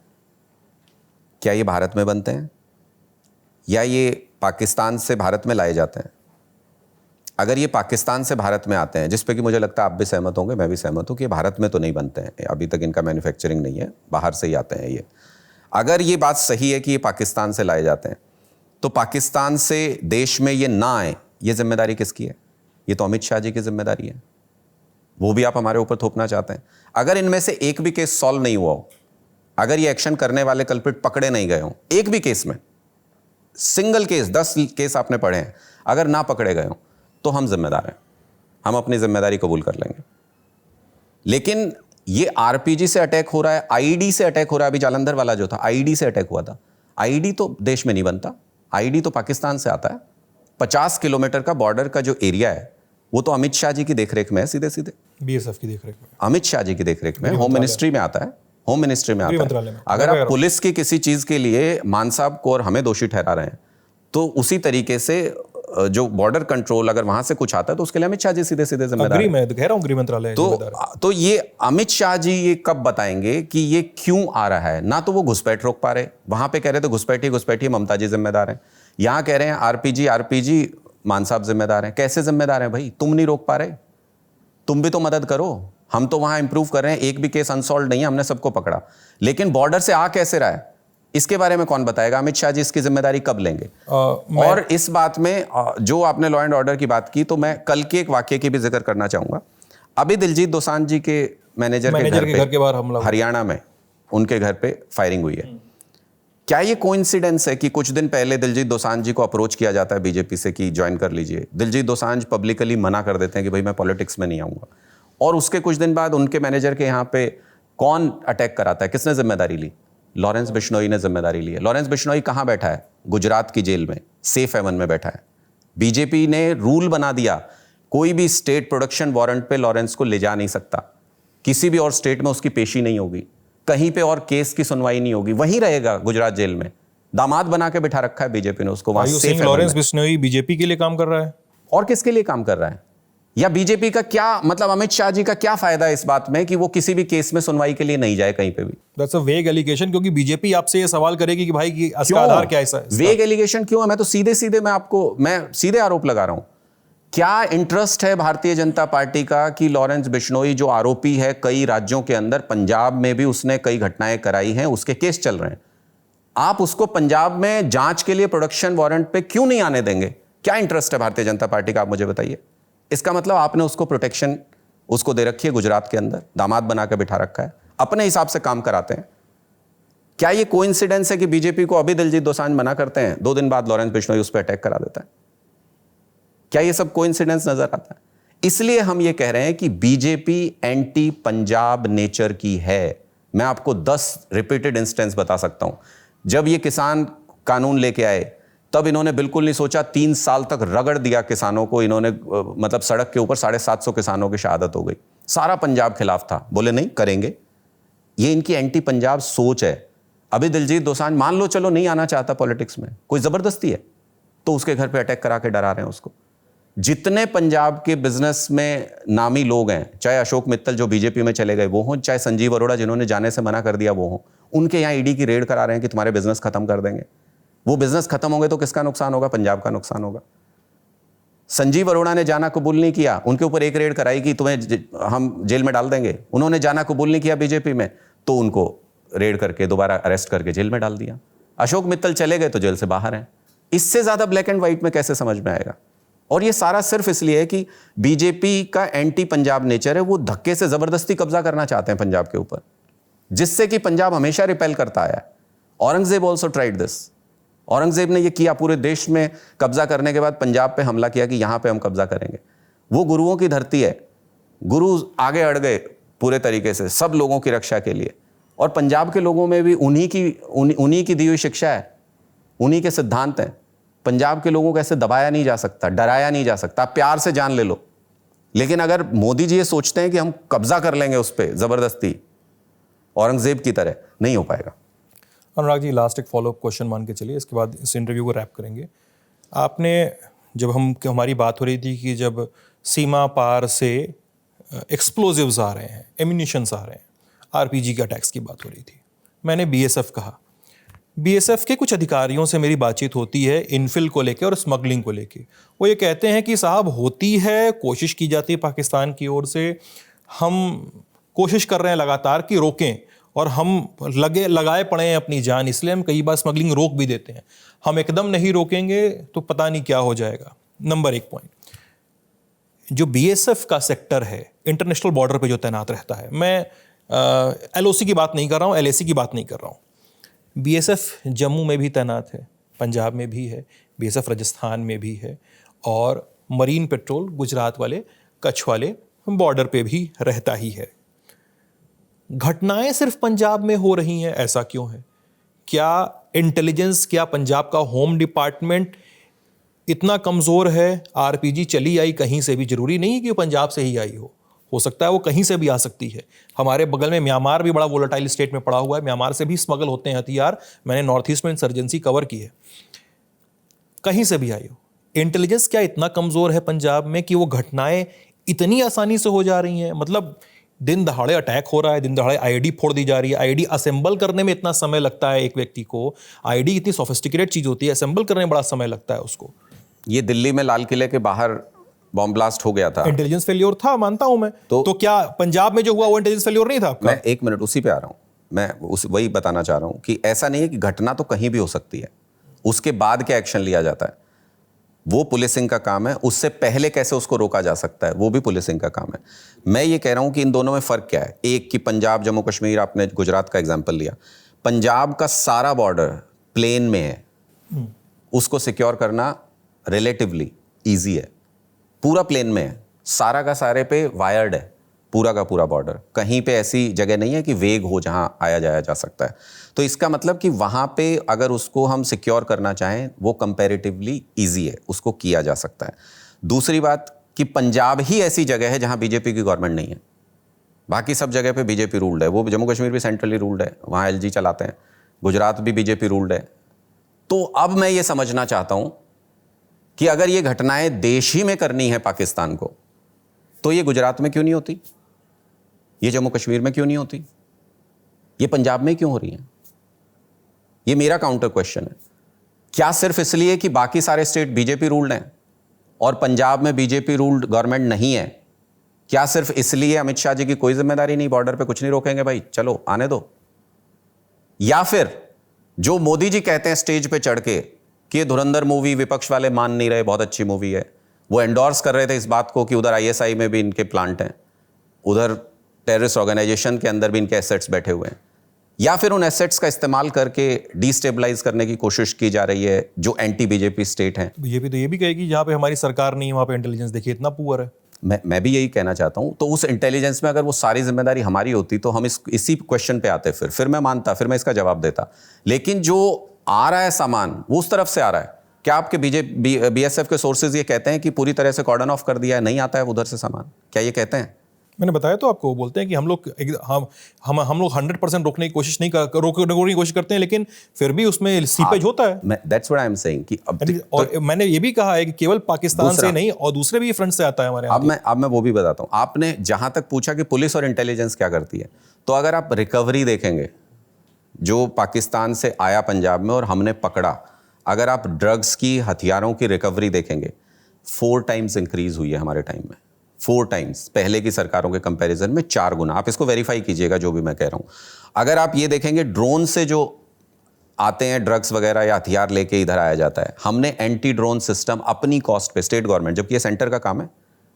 क्या ये भारत में बनते हैं या ये पाकिस्तान से भारत में लाए जाते हैं? अगर ये पाकिस्तान से भारत में आते हैं, जिस पे कि मुझे लगता है आप भी सहमत होंगे, मैं भी सहमत हूँ कि भारत में तो नहीं बनते हैं, अभी तक इनका मैन्युफैक्चरिंग नहीं है, बाहर से ही आते हैं ये। अगर ये बात सही है कि ये पाकिस्तान से लाए जाते हैं, तो पाकिस्तान से देश में ये ना आए, ये जिम्मेदारी किसकी है? ये तो अमित शाह जी की जिम्मेदारी है। वो भी आप हमारे ऊपर थोपना चाहते हैं। अगर इनमें से एक भी केस सॉल्व नहीं हुआ हो, अगर ये एक्शन करने वाले कल्प्रिट पकड़े नहीं गए हों, एक भी केस में, सिंगल केस, 10 केस आपने पढ़े हैं, अगर ना पकड़े गए हों, तो हम जिम्मेदार हैं, हम अपनी जिम्मेदारी कबूल कर लेंगे। लेकिन ये आरपीजी से अटैक हो रहा है, आईईडी से अटैक हो रहा है। अभी जालंधर वाला जो था, आईईडी से अटैक हुआ था। आईईडी तो देश में नहीं बनता, आईईडी तो पाकिस्तान से आता है। 50 किलोमीटर का बॉर्डर का जो एरिया है, वो तो अमित शाह जी की देखरेख में है, सीधे सीधे बीएसएफ की देखरेख में, अमित शाह जी की देखरेख में, होम मिनिस्ट्री में आता है, होम मिनिस्ट्री में आता है। अगर आप पुलिस की किसी चीज के लिए मान साहब को और हमें दोषी ठहरा रहे हैं, तो उसी तरीके से जो बॉर्डर कंट्रोल अगर वहां से कुछ आता है तो उसके लिए अमित शाह जी सीधे सीधे जिम्मेदार है। मैं कह रहा हूं गृह मंत्रालय तो ये अमित शाह जी ये कब बताएंगे कि ये क्यों आ रहा है? ना तो वो घुसपैठ रोक पा रहे, वहां पे कह रहे थे घुसपैठी ममता जी जिम्मेदार हैं, यहां कह रहे हैं आरपीजी मान साहब जिम्मेदार हैं। कैसे जिम्मेदार हैं भाई? तुम नहीं रोक पा रहे, तुम भी तो मदद करो। हम तो वहां इंप्रूव कर रहे हैं, एक भी केस अनसॉल्व नहीं है, हमने सबको पकड़ा, लेकिन बॉर्डर से आ कैसे रहा है इसके बारे में कौन बताएगा? अमित शाह जी इसकी जिम्मेदारी कब लेंगे? और इस बात में जो आपने लॉ एंड ऑर्डर की बात की, तो मैं कल के एक वाक्य की भी जिक्र करना चाहूंगा। अभी दिलजीत दोसांझ जी के मैनेजर के घर के बाहर हमला, हरियाणा में उनके घर पे फायरिंग हुई है। क्या ये कोइंसिडेंस है कि कुछ दिन पहले दिलजीत दोसांझ जी को अप्रोच किया जाता है बीजेपी से कि ज्वाइन कर लीजिए? दिलजीत दोसांझ पब्लिकली मना कर देते हैं कि भाई मैं पॉलिटिक्स में नहीं आऊंगा, और उसके कुछ दिन बाद उनके मैनेजर के यहाँ पे कौन अटैक कराता है? किसने जिम्मेदारी ली? लॉरेंस बिश्नोई ने जिम्मेदारी ली है। लॉरेंस बिश्नोई कहाँ बैठा है? गुजरात की जेल में, सेफ हेवन में बैठा है। बीजेपी ने रूल बना दिया, कोई भी स्टेट प्रोडक्शन वारंट पे लॉरेंस को ले जा नहीं सकता, किसी भी और स्टेट में उसकी पेशी नहीं होगी, कहीं पे और केस की सुनवाई नहीं होगी, वहीं रहेगा गुजरात जेल में। दामाद बना के बिठा रखा है बीजेपी ने उसको वहां सेफ हेवन में। लॉरेंस बिश्नोई बीजेपी के लिए काम कर रहा है और किसके लिए काम कर रहा है? या बीजेपी का क्या मतलब, अमित शाह जी का क्या फायदा है इस बात में कि वो किसी भी केस में सुनवाई के लिए नहीं जाए कहीं पे भी? दैट्स अ वेग एलिगेशन, क्योंकि बीजेपी आपसे ये सवाल करेगी कि भाई कि इसका आधार क्या है? वेग एलिगेशन क्यों है? मैं तो सीधे सीधे मैं सीधे आरोप लगा रहा हूं। क्या इंटरेस्ट है भारतीय जनता पार्टी का कि लॉरेंस बिश्नोई जो आरोपी है कई राज्यों के अंदर, पंजाब में भी उसने कई घटनाएं कराई हैं, उसके केस चल रहे हैं, आप उसको पंजाब में जांच के लिए प्रोडक्शन वारंट पे क्यों नहीं आने देंगे? क्या इंटरेस्ट है भारतीय जनता पार्टी का, आप मुझे बताइए। इसका मतलब आपने उसको प्रोटेक्शन उसको दे रखी है, गुजरात के अंदर दामाद बना के बिठा रखा है, अपने हिसाब से काम कराते हैं। क्या ये कोइंसिडेंस है कि बीजेपी को अभी दिलजीत दोसांझ मना करते हैं, 2 दिन बाद लॉरेंस बिश्नोई उस पर अटैक करा देता है? क्या ये सब कोइंसिडेंस नजर आता है? इसलिए हम ये कह रहे हैं कि बीजेपी एंटी पंजाब नेचर की है। मैं आपको 10 रिपीटेड इंस्टेंस बता सकता हूं। जब ये किसान कानून लेके आए तब इन्होंने बिल्कुल नहीं सोचा, 3 साल तक रगड़ दिया किसानों को इन्होंने, मतलब सड़क के ऊपर 750 किसानों की शहादत हो गई। सारा पंजाब खिलाफ था, बोले नहीं करेंगे। ये इनकी एंटी पंजाब सोच है। अभी दिलजीत दोसांझ मान लो चलो नहीं आना चाहता पॉलिटिक्स में, कोई जबरदस्ती है तो उसके घर पे अटैक करा के डरा रहे हैं उसको। जितने पंजाब के बिजनेस में नामी लोग हैं, चाहे अशोक मित्तल जो बीजेपी में चले गए वो हों, चाहे संजीव अरोड़ा जिन्होंने जाने से मना कर दिया वो हों, उनके यहाँ ईडी की रेड करा रहे हैं कि तुम्हारे बिजनेस खत्म कर देंगे। वो बिजनेस खत्म होंगे तो किसका नुकसान होगा? पंजाब का नुकसान होगा। संजीव अरोड़ा ने जाना कबूल नहीं किया, उनके ऊपर एक रेड कराई कि तुम्हें हम जेल में डाल देंगे। उन्होंने जाना कबूल नहीं किया बीजेपी में तो उनको रेड करके दोबारा अरेस्ट करके जेल में डाल दिया। अशोक मित्तल चले गए तो जेल से बाहर हैं। इससे ज्यादा ब्लैक एंड व्हाइट में कैसे समझ में आएगा? और ये सारा सिर्फ इसलिए है कि बीजेपी का एंटी पंजाब नेचर है। वो धक्के से जबरदस्ती कब्जा करना चाहते हैं पंजाब के ऊपर, जिससे कि पंजाब हमेशा रिपेल करता आया है। Aurangzeb also tried this. Aurangzeb ने ये किया, पूरे देश में कब्जा करने के बाद पंजाब पे हमला किया कि यहां पे हम कब्जा करेंगे। वो गुरुओं की धरती है, गुरु आगे अड़ गए पूरे तरीके से सब लोगों की रक्षा के लिए। और पंजाब के लोगों में भी उन्हीं की दी हुई शिक्षा है, उन्हीं के सिद्धांत हैं। पंजाब के लोगों को ऐसे दबाया नहीं जा सकता, डराया नहीं जा सकता। प्यार से जान ले लो। लेकिन अगर मोदी जी ये सोचते हैं कि हम कब्जा कर लेंगे उस पर जबरदस्ती औरंगजेब की तरह, नहीं हो पाएगा। अनुराग जी, लास्ट एक फॉलोअप क्वेश्चन मान के चलिए, इसके बाद इस इंटरव्यू को रैप करेंगे। आपने जब हमारी बात हो रही थी कि जब सीमा पार से एक्सप्लोजिव्स आ रहे हैं, एम्यूनिशंस आ रहे हैं, आरपीजी के अटैक्स की बात हो रही थी, मैंने बीएसएफ कहा। बीएसएफ के कुछ अधिकारियों से मेरी बातचीत होती है इनफिल को लेके और स्मगलिंग को लेके। वो ये कहते हैं कि साहब होती है, कोशिश की जाती है पाकिस्तान की ओर से, हम कोशिश कर रहे हैं लगातार कि रोकें, और हम लगाए पड़े हैं अपनी जान, इसलिए हम कई बार स्मगलिंग रोक भी देते हैं। हम एकदम नहीं रोकेंगे तो पता नहीं क्या हो जाएगा। नंबर 1 पॉइंट, जो बीएसएफ का सेक्टर है इंटरनेशनल बॉर्डर पे जो तैनात रहता है, मैं एलओसी की बात नहीं कर रहा हूँ, एलएसी की बात नहीं कर रहा हूँ। बीएसएफ जम्मू में भी तैनात है, पंजाब में भी है, बीएसएफ राजस्थान में भी है, और मरीन पेट्रोल गुजरात वाले, कच्छ वाले बॉर्डर पे भी रहता ही है। घटनाएं सिर्फ पंजाब में हो रही हैं, ऐसा क्यों है? क्या इंटेलिजेंस, क्या पंजाब का होम डिपार्टमेंट इतना कमज़ोर है? आरपीजी चली आई कहीं से भी, जरूरी नहीं कि वो पंजाब से ही आई हो सकता है वो कहीं से भी आ सकती है। हमारे बगल में म्यांमार भी बड़ा वोलेटाइल स्टेट में पड़ा हुआ है, म्यांमार से भी स्मगल होते हैं हथियार। मैंने नॉर्थ ईस्ट में इंसर्जेंसी कवर की है, कहीं से भी आई हो। इंटेलिजेंस क्या इतना कमज़ोर है पंजाब में कि वो घटनाएं इतनी आसानी से हो जा रही हैं? मतलब दिन दहाड़े अटैक हो रहा है, दिन दहाड़े आईडी फोड़ दी जा रही है। आईडी असेंबल करने में इतना समय लगता है एक व्यक्ति को, आईडी इतनी सोफिस्टिकेटेड चीज़ होती है, असेंबल करने में बड़ा समय लगता है उसको। ये दिल्ली में लाल किले के बाहर बॉम्ब ब्लास्ट हो गया था, इंटेलिजेंस फेलियर था, मानता हूं मैं। तो क्या पंजाब में जो हुआ वो इंटेलिजेंस फेलियर नहीं था आपका? मैं 1 मिनट उसी पे आ रहा हूं। मैं वही बताना चाह रहा हूं कि ऐसा नहीं है कि घटना तो कहीं भी हो सकती है, उसके बाद क्या एक्शन लिया जाता है वो पुलिसिंग का काम है। उससे पहले कैसे उसको रोका जा सकता है वो भी पुलिसिंग का काम है। मैं ये कह रहा हूं कि इन दोनों में फर्क क्या है। एक कि पंजाब, जम्मू कश्मीर, आपने गुजरात का एग्जाम्पल लिया, पंजाब का सारा बॉर्डर प्लेन में है, उसको सिक्योर करना रिलेटिवली ईजी है। पूरा प्लेन में है, सारा का सारे पे वायर्ड है, पूरा का पूरा बॉर्डर। कहीं पे ऐसी जगह नहीं है कि वेग हो जहां आया जाया जा सकता है। तो इसका मतलब कि वहां पे अगर उसको हम सिक्योर करना चाहें वो कंपैरेटिवली इजी है, उसको किया जा सकता है। दूसरी बात कि पंजाब ही ऐसी जगह है जहां बीजेपी की गवर्नमेंट नहीं है, बाकी सब जगह पे बीजेपी रूल्ड है। वो जम्मू कश्मीर भी सेंट्रली रूल्ड है, वहाँ एलजी चलाते हैं, गुजरात भी बीजेपी रूल्ड है। तो अब मैं ये समझना चाहता हूँ कि अगर ये घटनाएं देश ही में करनी है पाकिस्तान को, तो ये गुजरात में क्यों नहीं होती, ये जम्मू कश्मीर में क्यों नहीं होती, ये पंजाब में क्यों हो रही है? ये मेरा काउंटर क्वेश्चन है। क्या सिर्फ इसलिए कि बाकी सारे स्टेट बीजेपी रूल्ड हैं और पंजाब में बीजेपी रूल्ड गवर्नमेंट नहीं है, क्या सिर्फ इसलिए अमित शाह जी की कोई जिम्मेदारी नहीं, बॉर्डर पे कुछ नहीं रोकेंगे भाई, चलो आने दो? या फिर जो मोदी जी कहते हैं स्टेज पे चढ़ के कि ये धुरंधर मूवी विपक्ष वाले मान नहीं रहे, बहुत अच्छी मूवी है, वो एंडोर्स कर रहे थे इस बात को कि उधर आईएसआई में भी इनके प्लांट हैं, उधर टेररिस्ट ऑर्गेनाइजेशन के अंदर भी इनके एसेट्स बैठे हुए हैं, या फिर उन एसेट्स का इस्तेमाल करके डिस्टेबलाइज करने की कोशिश की जा रही है जो एंटी बीजेपी स्टेट हैं। बीजेपी तो ये भी कहेगी जहां पे हमारी सरकार नहीं है वहां पे इंटेलिजेंस देखिए इतना पुअर है। मैं भी यही कहना चाहता हूं। तो उस इंटेलिजेंस में अगर वो सारी जिम्मेदारी हमारी होती तो हम इसी क्वेश्चन पे आते, फिर मैं मानता, फिर मैं इसका जवाब देता। लेकिन जो आ रहा है सामान वो उस तरफ से आ रहा है। क्या आपके बीएसएफ के सोर्सेज ये कहते हैं कि पूरी तरह से कॉर्डन ऑफ कर दिया है, नहीं आता है उधर से सामान? क्या ये कहते हैं? मैंने बताया तो आपको, बोलते हैं कि हम लोग हम लोग 100% रोकने की कोशिश नहीं कर रोकने की कोशिश करते हैं, लेकिन फिर भी उसमें सीपेज होता है। That's what I am saying कि और मैंने ये भी कहा है कि केवल पाकिस्तान से नहीं और दूसरे भी फ्रंट से आता है हमारे यहाँ। अब मैं वो भी बताता हूँ। आपने जहां तक पूछा कि पुलिस और इंटेलिजेंस क्या करती है, तो अगर आप रिकवरी देखेंगे जो पाकिस्तान से आया पंजाब में और हमने पकड़ा, अगर आप ड्रग्स की, हथियारों की रिकवरी देखेंगे, 4 टाइम्स इंक्रीज हुई है हमारे टाइम में। 4 टाइम्स, पहले की सरकारों के कंपैरिजन में 4 गुना। आप इसको वेरीफाई कीजिएगा जो भी मैं कह रहा हूं। अगर आप ये देखेंगे, ड्रोन से जो आते हैं ड्रग्स वगैरह या हथियार लेके इधर आया जाता है, हमने एंटी ड्रोन सिस्टम अपनी कॉस्ट पे, स्टेट गवर्नमेंट, जबकि ये सेंटर का काम है,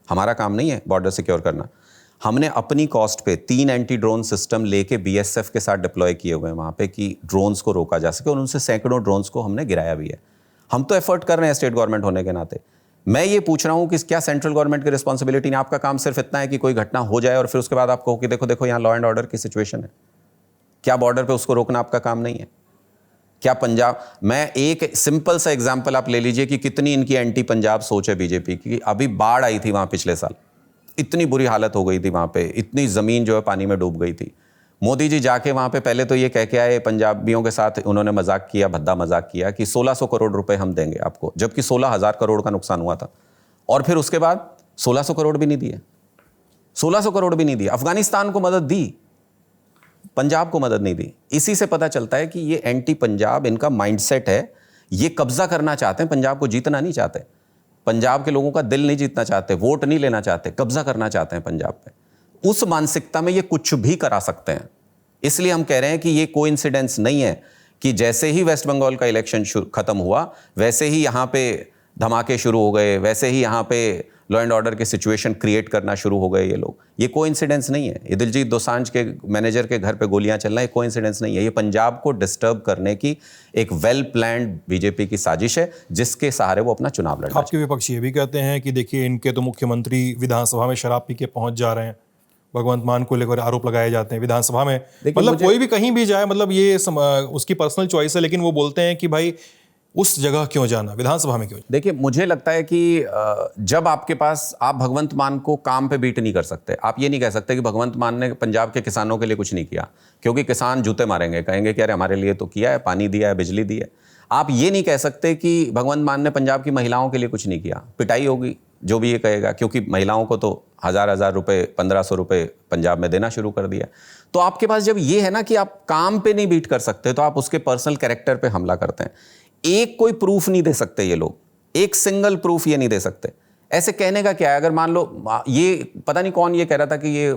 हमारा काम नहीं है बॉर्डर सिक्योर करना, हमने अपनी कॉस्ट पे 3 एंटी ड्रोन सिस्टम लेके बीएसएफ के साथ डिप्लॉय किए हुए हैं वहाँ पे कि ड्रोन्स को रोका जा सके, और उनसे सैकड़ों ड्रोन्स को हमने गिराया भी है। हम तो एफर्ट कर रहे हैं स्टेट गवर्नमेंट होने के नाते। मैं ये पूछ रहा हूँ कि क्या सेंट्रल गवर्नमेंट की रिस्पॉन्सिबिलिटी नहीं? आपका काम सिर्फ इतना है कि कोई घटना हो जाए और फिर उसके बाद आपको कि देखो देखो यहाँ लॉ एंड ऑर्डर की सिचुएशन है। क्या बॉर्डर पर उसको रोकना आपका काम नहीं है? क्या पंजाब, मैं एक सिंपल सा एग्जाम्पल आप ले लीजिए कि कितनी इनकी एंटी पंजाब सोच है बीजेपी की। अभी बाढ़ आई थी वहाँ पिछले साल, इतनी बुरी हालत हो गई थी वहाँ पे, इतनी ज़मीन जो है पानी में डूब गई थी। मोदी जी जाके वहाँ पे पहले तो ये कह के आए, पंजाबियों के साथ उन्होंने मजाक किया, भद्दा मजाक किया कि 1600 करोड़ रुपए हम देंगे आपको, जबकि 16,000 करोड़ का नुकसान हुआ था। और फिर उसके बाद 1600 करोड़ भी नहीं दिए, 1600 करोड़ भी नहीं दिए। अफगानिस्तान को मदद दी, पंजाब को मदद नहीं दी। इसी से पता चलता है कि ये एंटी पंजाब इनका माइंडसेट है। ये कब्जा करना चाहते हैं, पंजाब को जीतना नहीं चाहते, पंजाब के लोगों का दिल नहीं जीतना चाहते, वोट नहीं लेना चाहते, कब्जा करना चाहते हैं पंजाब पे। उस मानसिकता में ये कुछ भी करा सकते हैं। इसलिए हम कह रहे हैं कि ये कोइंसिडेंस नहीं है कि जैसे ही वेस्ट बंगाल का इलेक्शन खत्म हुआ वैसे ही यहाँ पे धमाके शुरू हो गए, वैसे ही यहाँ पे लॉ एंड ऑर्डर की सिचुएशन क्रिएट करना शुरू हो गए ये लोग। ये कोइंसिडेंस नहीं है। ये दिलजीत दोसांझ के मैनेजर के घर पे गोलियां चलना, ये कोइंसिडेंस नहीं है। ये पंजाब को डिस्टर्ब करने की एक वेल प्लान्ड बीजेपी की साजिश है, जिसके सहारे वो अपना चुनाव लड़ना। आपके विपक्षी ये भी कहते हैं कि देखिए इनके तो मुख्यमंत्री विधानसभा में शराब पी के पहुंच जा रहे हैं, भगवंत मान को लेकर आरोप लगाए जाते हैं विधानसभा में। मतलब कोई भी कहीं भी जाए, मतलब ये उसकी पर्सनल चॉइस है, लेकिन वो बोलते हैं कि भाई उस जगह क्यों जाना, विधानसभा में क्यों? देखिए, मुझे लगता है कि जब आपके पास, आप भगवंत मान को काम पे बीट नहीं कर सकते। आप ये नहीं कह सकते कि भगवंत मान ने पंजाब के किसानों के लिए कुछ नहीं किया, क्योंकि किसान जूते मारेंगे, कहेंगे कि अरे हमारे लिए तो किया है, पानी दिया है, बिजली दी है। आप ये नहीं कह सकते कि भगवंत मान ने पंजाब की महिलाओं के लिए कुछ नहीं किया। पिटाई होगी जो भी ये कहेगा, क्योंकि महिलाओं को तो 1000 रुपए, 1500 रुपए पंजाब में देना शुरू कर दिया। तो आपके पास जब ये है ना कि आप काम पे नहीं बीट कर सकते, तो आप उसके पर्सनल कैरेक्टर पे हमला करते हैं। एक कोई प्रूफ नहीं दे सकते ये लोग, एक सिंगल प्रूफ ये नहीं दे सकते। ऐसे कहने का क्या है? अगर मान लो ये पता नहीं कौन ये कह रहा था कि ये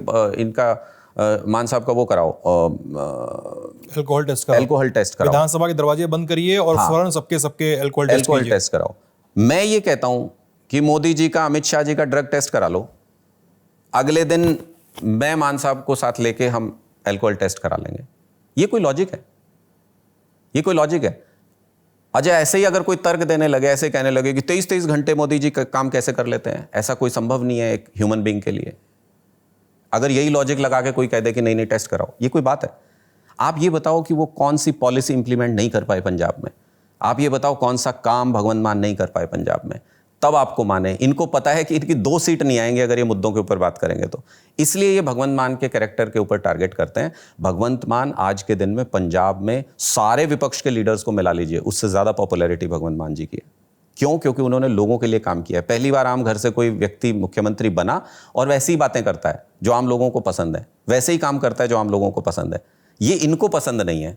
इनका मान साहब का वो कराओ, अल्कोहल टेस्ट कराओ, विधानसभा के दरवाजे बंद करिए और फौरन सबके अल्कोहल टेस्ट कराओ। मैं ये कहता हूं कि मोदी जी का, अमित शाह जी का ड्रग टेस्ट करा लो, अगले दिन मैं मान साहब को साथ लेके हम अल्कोहल टेस्ट करा लेंगे। ये कोई लॉजिक है? ये कोई लॉजिक है? अजय ऐसे ही अगर कोई तर्क देने लगे, ऐसे कहने लगे कि 23-23 घंटे मोदी जी का काम कैसे कर लेते हैं, ऐसा कोई संभव नहीं है एक ह्यूमन बीइंग के लिए। अगर यही लॉजिक लगा के कोई कह दे कि नहीं नहीं टेस्ट कराओ, ये कोई बात है? आप ये बताओ कि वो कौन सी पॉलिसी इंप्लीमेंट नहीं कर पाए पंजाब में। आप ये बताओ कौन सा काम भगवंत मान नहीं कर पाए पंजाब में, तब आपको माने। इनको पता है कि इनकी 2 सीट नहीं आएंगे अगर ये मुद्दों के ऊपर बात करेंगे तो, इसलिए ये भगवंत मान के कैरेक्टर के ऊपर टारगेट करते हैं। भगवंत मान आज के दिन में पंजाब में सारे विपक्ष के लीडर्स को मिला लीजिए, उससे ज़्यादा पॉपुलैरिटी भगवंत मान जी की है। क्यों? क्योंकि उन्होंने लोगों के लिए काम किया है। पहली बार आम घर से कोई व्यक्ति मुख्यमंत्री बना और वैसी ही बातें करता है जो आम लोगों को पसंद है, वैसे ही काम करता है जो आम लोगों को पसंद है। ये इनको पसंद नहीं है।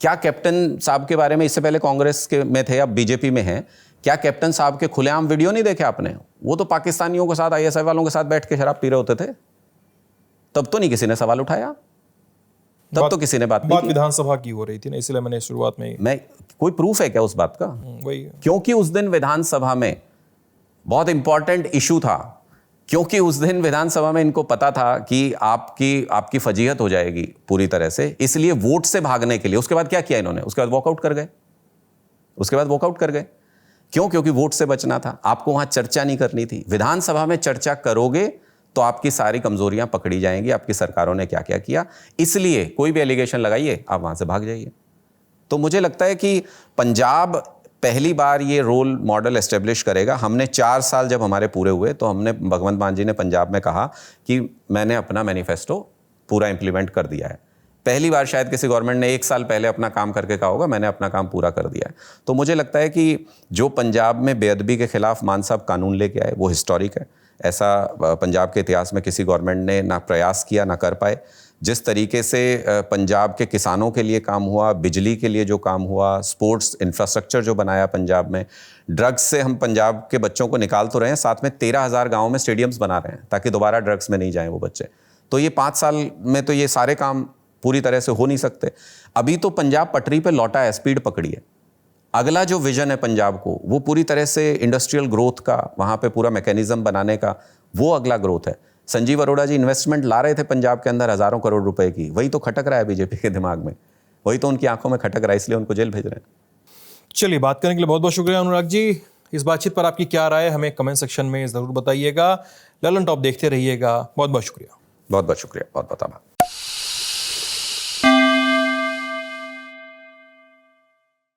क्या कैप्टन साहब के बारे में, इससे पहले कांग्रेस के में थे, अब बीजेपी में हैं, क्या कैप्टन साहब के खुलेआम वीडियो नहीं देखे आपने? वो तो पाकिस्तानियों के साथ, आईएसआई वालों के साथ बैठ के शराब पी रहे होते थे। तब तो नहीं किसी ने सवाल उठाया, तब तो किसी ने बात विधानसभा की हो रही थी ना, इसलिए मैंने शुरुआत में मैं कोई प्रूफ है क्या उस बात का? वही, क्योंकि उस दिन विधानसभा में बहुत इंपॉर्टेंट इशू था, क्योंकि उस दिन विधानसभा में इनको पता था कि आपकी फजीहत हो जाएगी पूरी तरह से, इसलिए वोट से भागने के लिए। उसके बाद क्या किया इन्होंने? उसके बाद वॉकआउट कर गए। क्यों? क्योंकि वोट से बचना था, आपको वहां चर्चा नहीं करनी थी। विधानसभा में चर्चा करोगे तो आपकी सारी कमजोरियां पकड़ी जाएंगी, आपकी सरकारों ने क्या क्या किया। इसलिए कोई भी एलिगेशन लगाइए, आप वहां से भाग जाइए। तो मुझे लगता है कि पंजाब पहली बार ये रोल मॉडल एस्टेब्लिश करेगा। हमने 4 साल जब हमारे पूरे हुए तो हमने, भगवंत मान जी ने पंजाब में कहा कि मैंने अपना मैनिफेस्टो पूरा इंप्लीमेंट कर दिया है। पहली बार शायद किसी गवर्नमेंट ने 1 साल पहले अपना काम करके कहा होगा मैंने अपना काम पूरा कर दिया है। तो मुझे लगता है कि जो पंजाब में बेअदबी के खिलाफ मान साहब कानून लेके आए वो हिस्टोरिक है। ऐसा पंजाब के इतिहास में किसी गवर्नमेंट ने ना प्रयास किया ना कर पाए। जिस तरीके से पंजाब के किसानों के लिए काम हुआ, बिजली के लिए जो काम हुआ, स्पोर्ट्स इंफ्रास्ट्रक्चर जो बनाया पंजाब में, ड्रग्स से हम पंजाब के बच्चों को निकाल तो रहे हैं, साथ में 13,000 गाँव में स्टेडियम्स बना रहे हैं ताकि दोबारा ड्रग्स में नहीं जाएं वो बच्चे। तो ये 5 साल में तो ये सारे काम पूरी तरह से हो नहीं सकते। अभी तो पंजाब पटरी पे लौटा है, स्पीड पकड़ी है। अगला जो विजन है पंजाब को, वो पूरी तरह से इंडस्ट्रियल ग्रोथ का, वहाँ पे पूरा मैकेनिज्म बनाने का, वो अगला ग्रोथ है। संजीव अरोड़ा जी इन्वेस्टमेंट ला रहे थे पंजाब के अंदर हज़ारों करोड़ रुपए की, वही तो खटक रहा है बीजेपी के दिमाग में, वही तो उनकी आंखों में खटक रहा है, इसलिए उनको जेल भेज रहे हैं। चलिए, बात करने के लिए बहुत बहुत शुक्रिया अनुराग जी। इस बातचीत पर आपकी क्या राय है हमें कमेंट सेक्शन में ज़रूर बताइएगा। ललन टॉप देखते रहिएगा। बहुत बहुत शुक्रिया। बहुत बहुत शुक्रिया, बहुत बहुत आभार।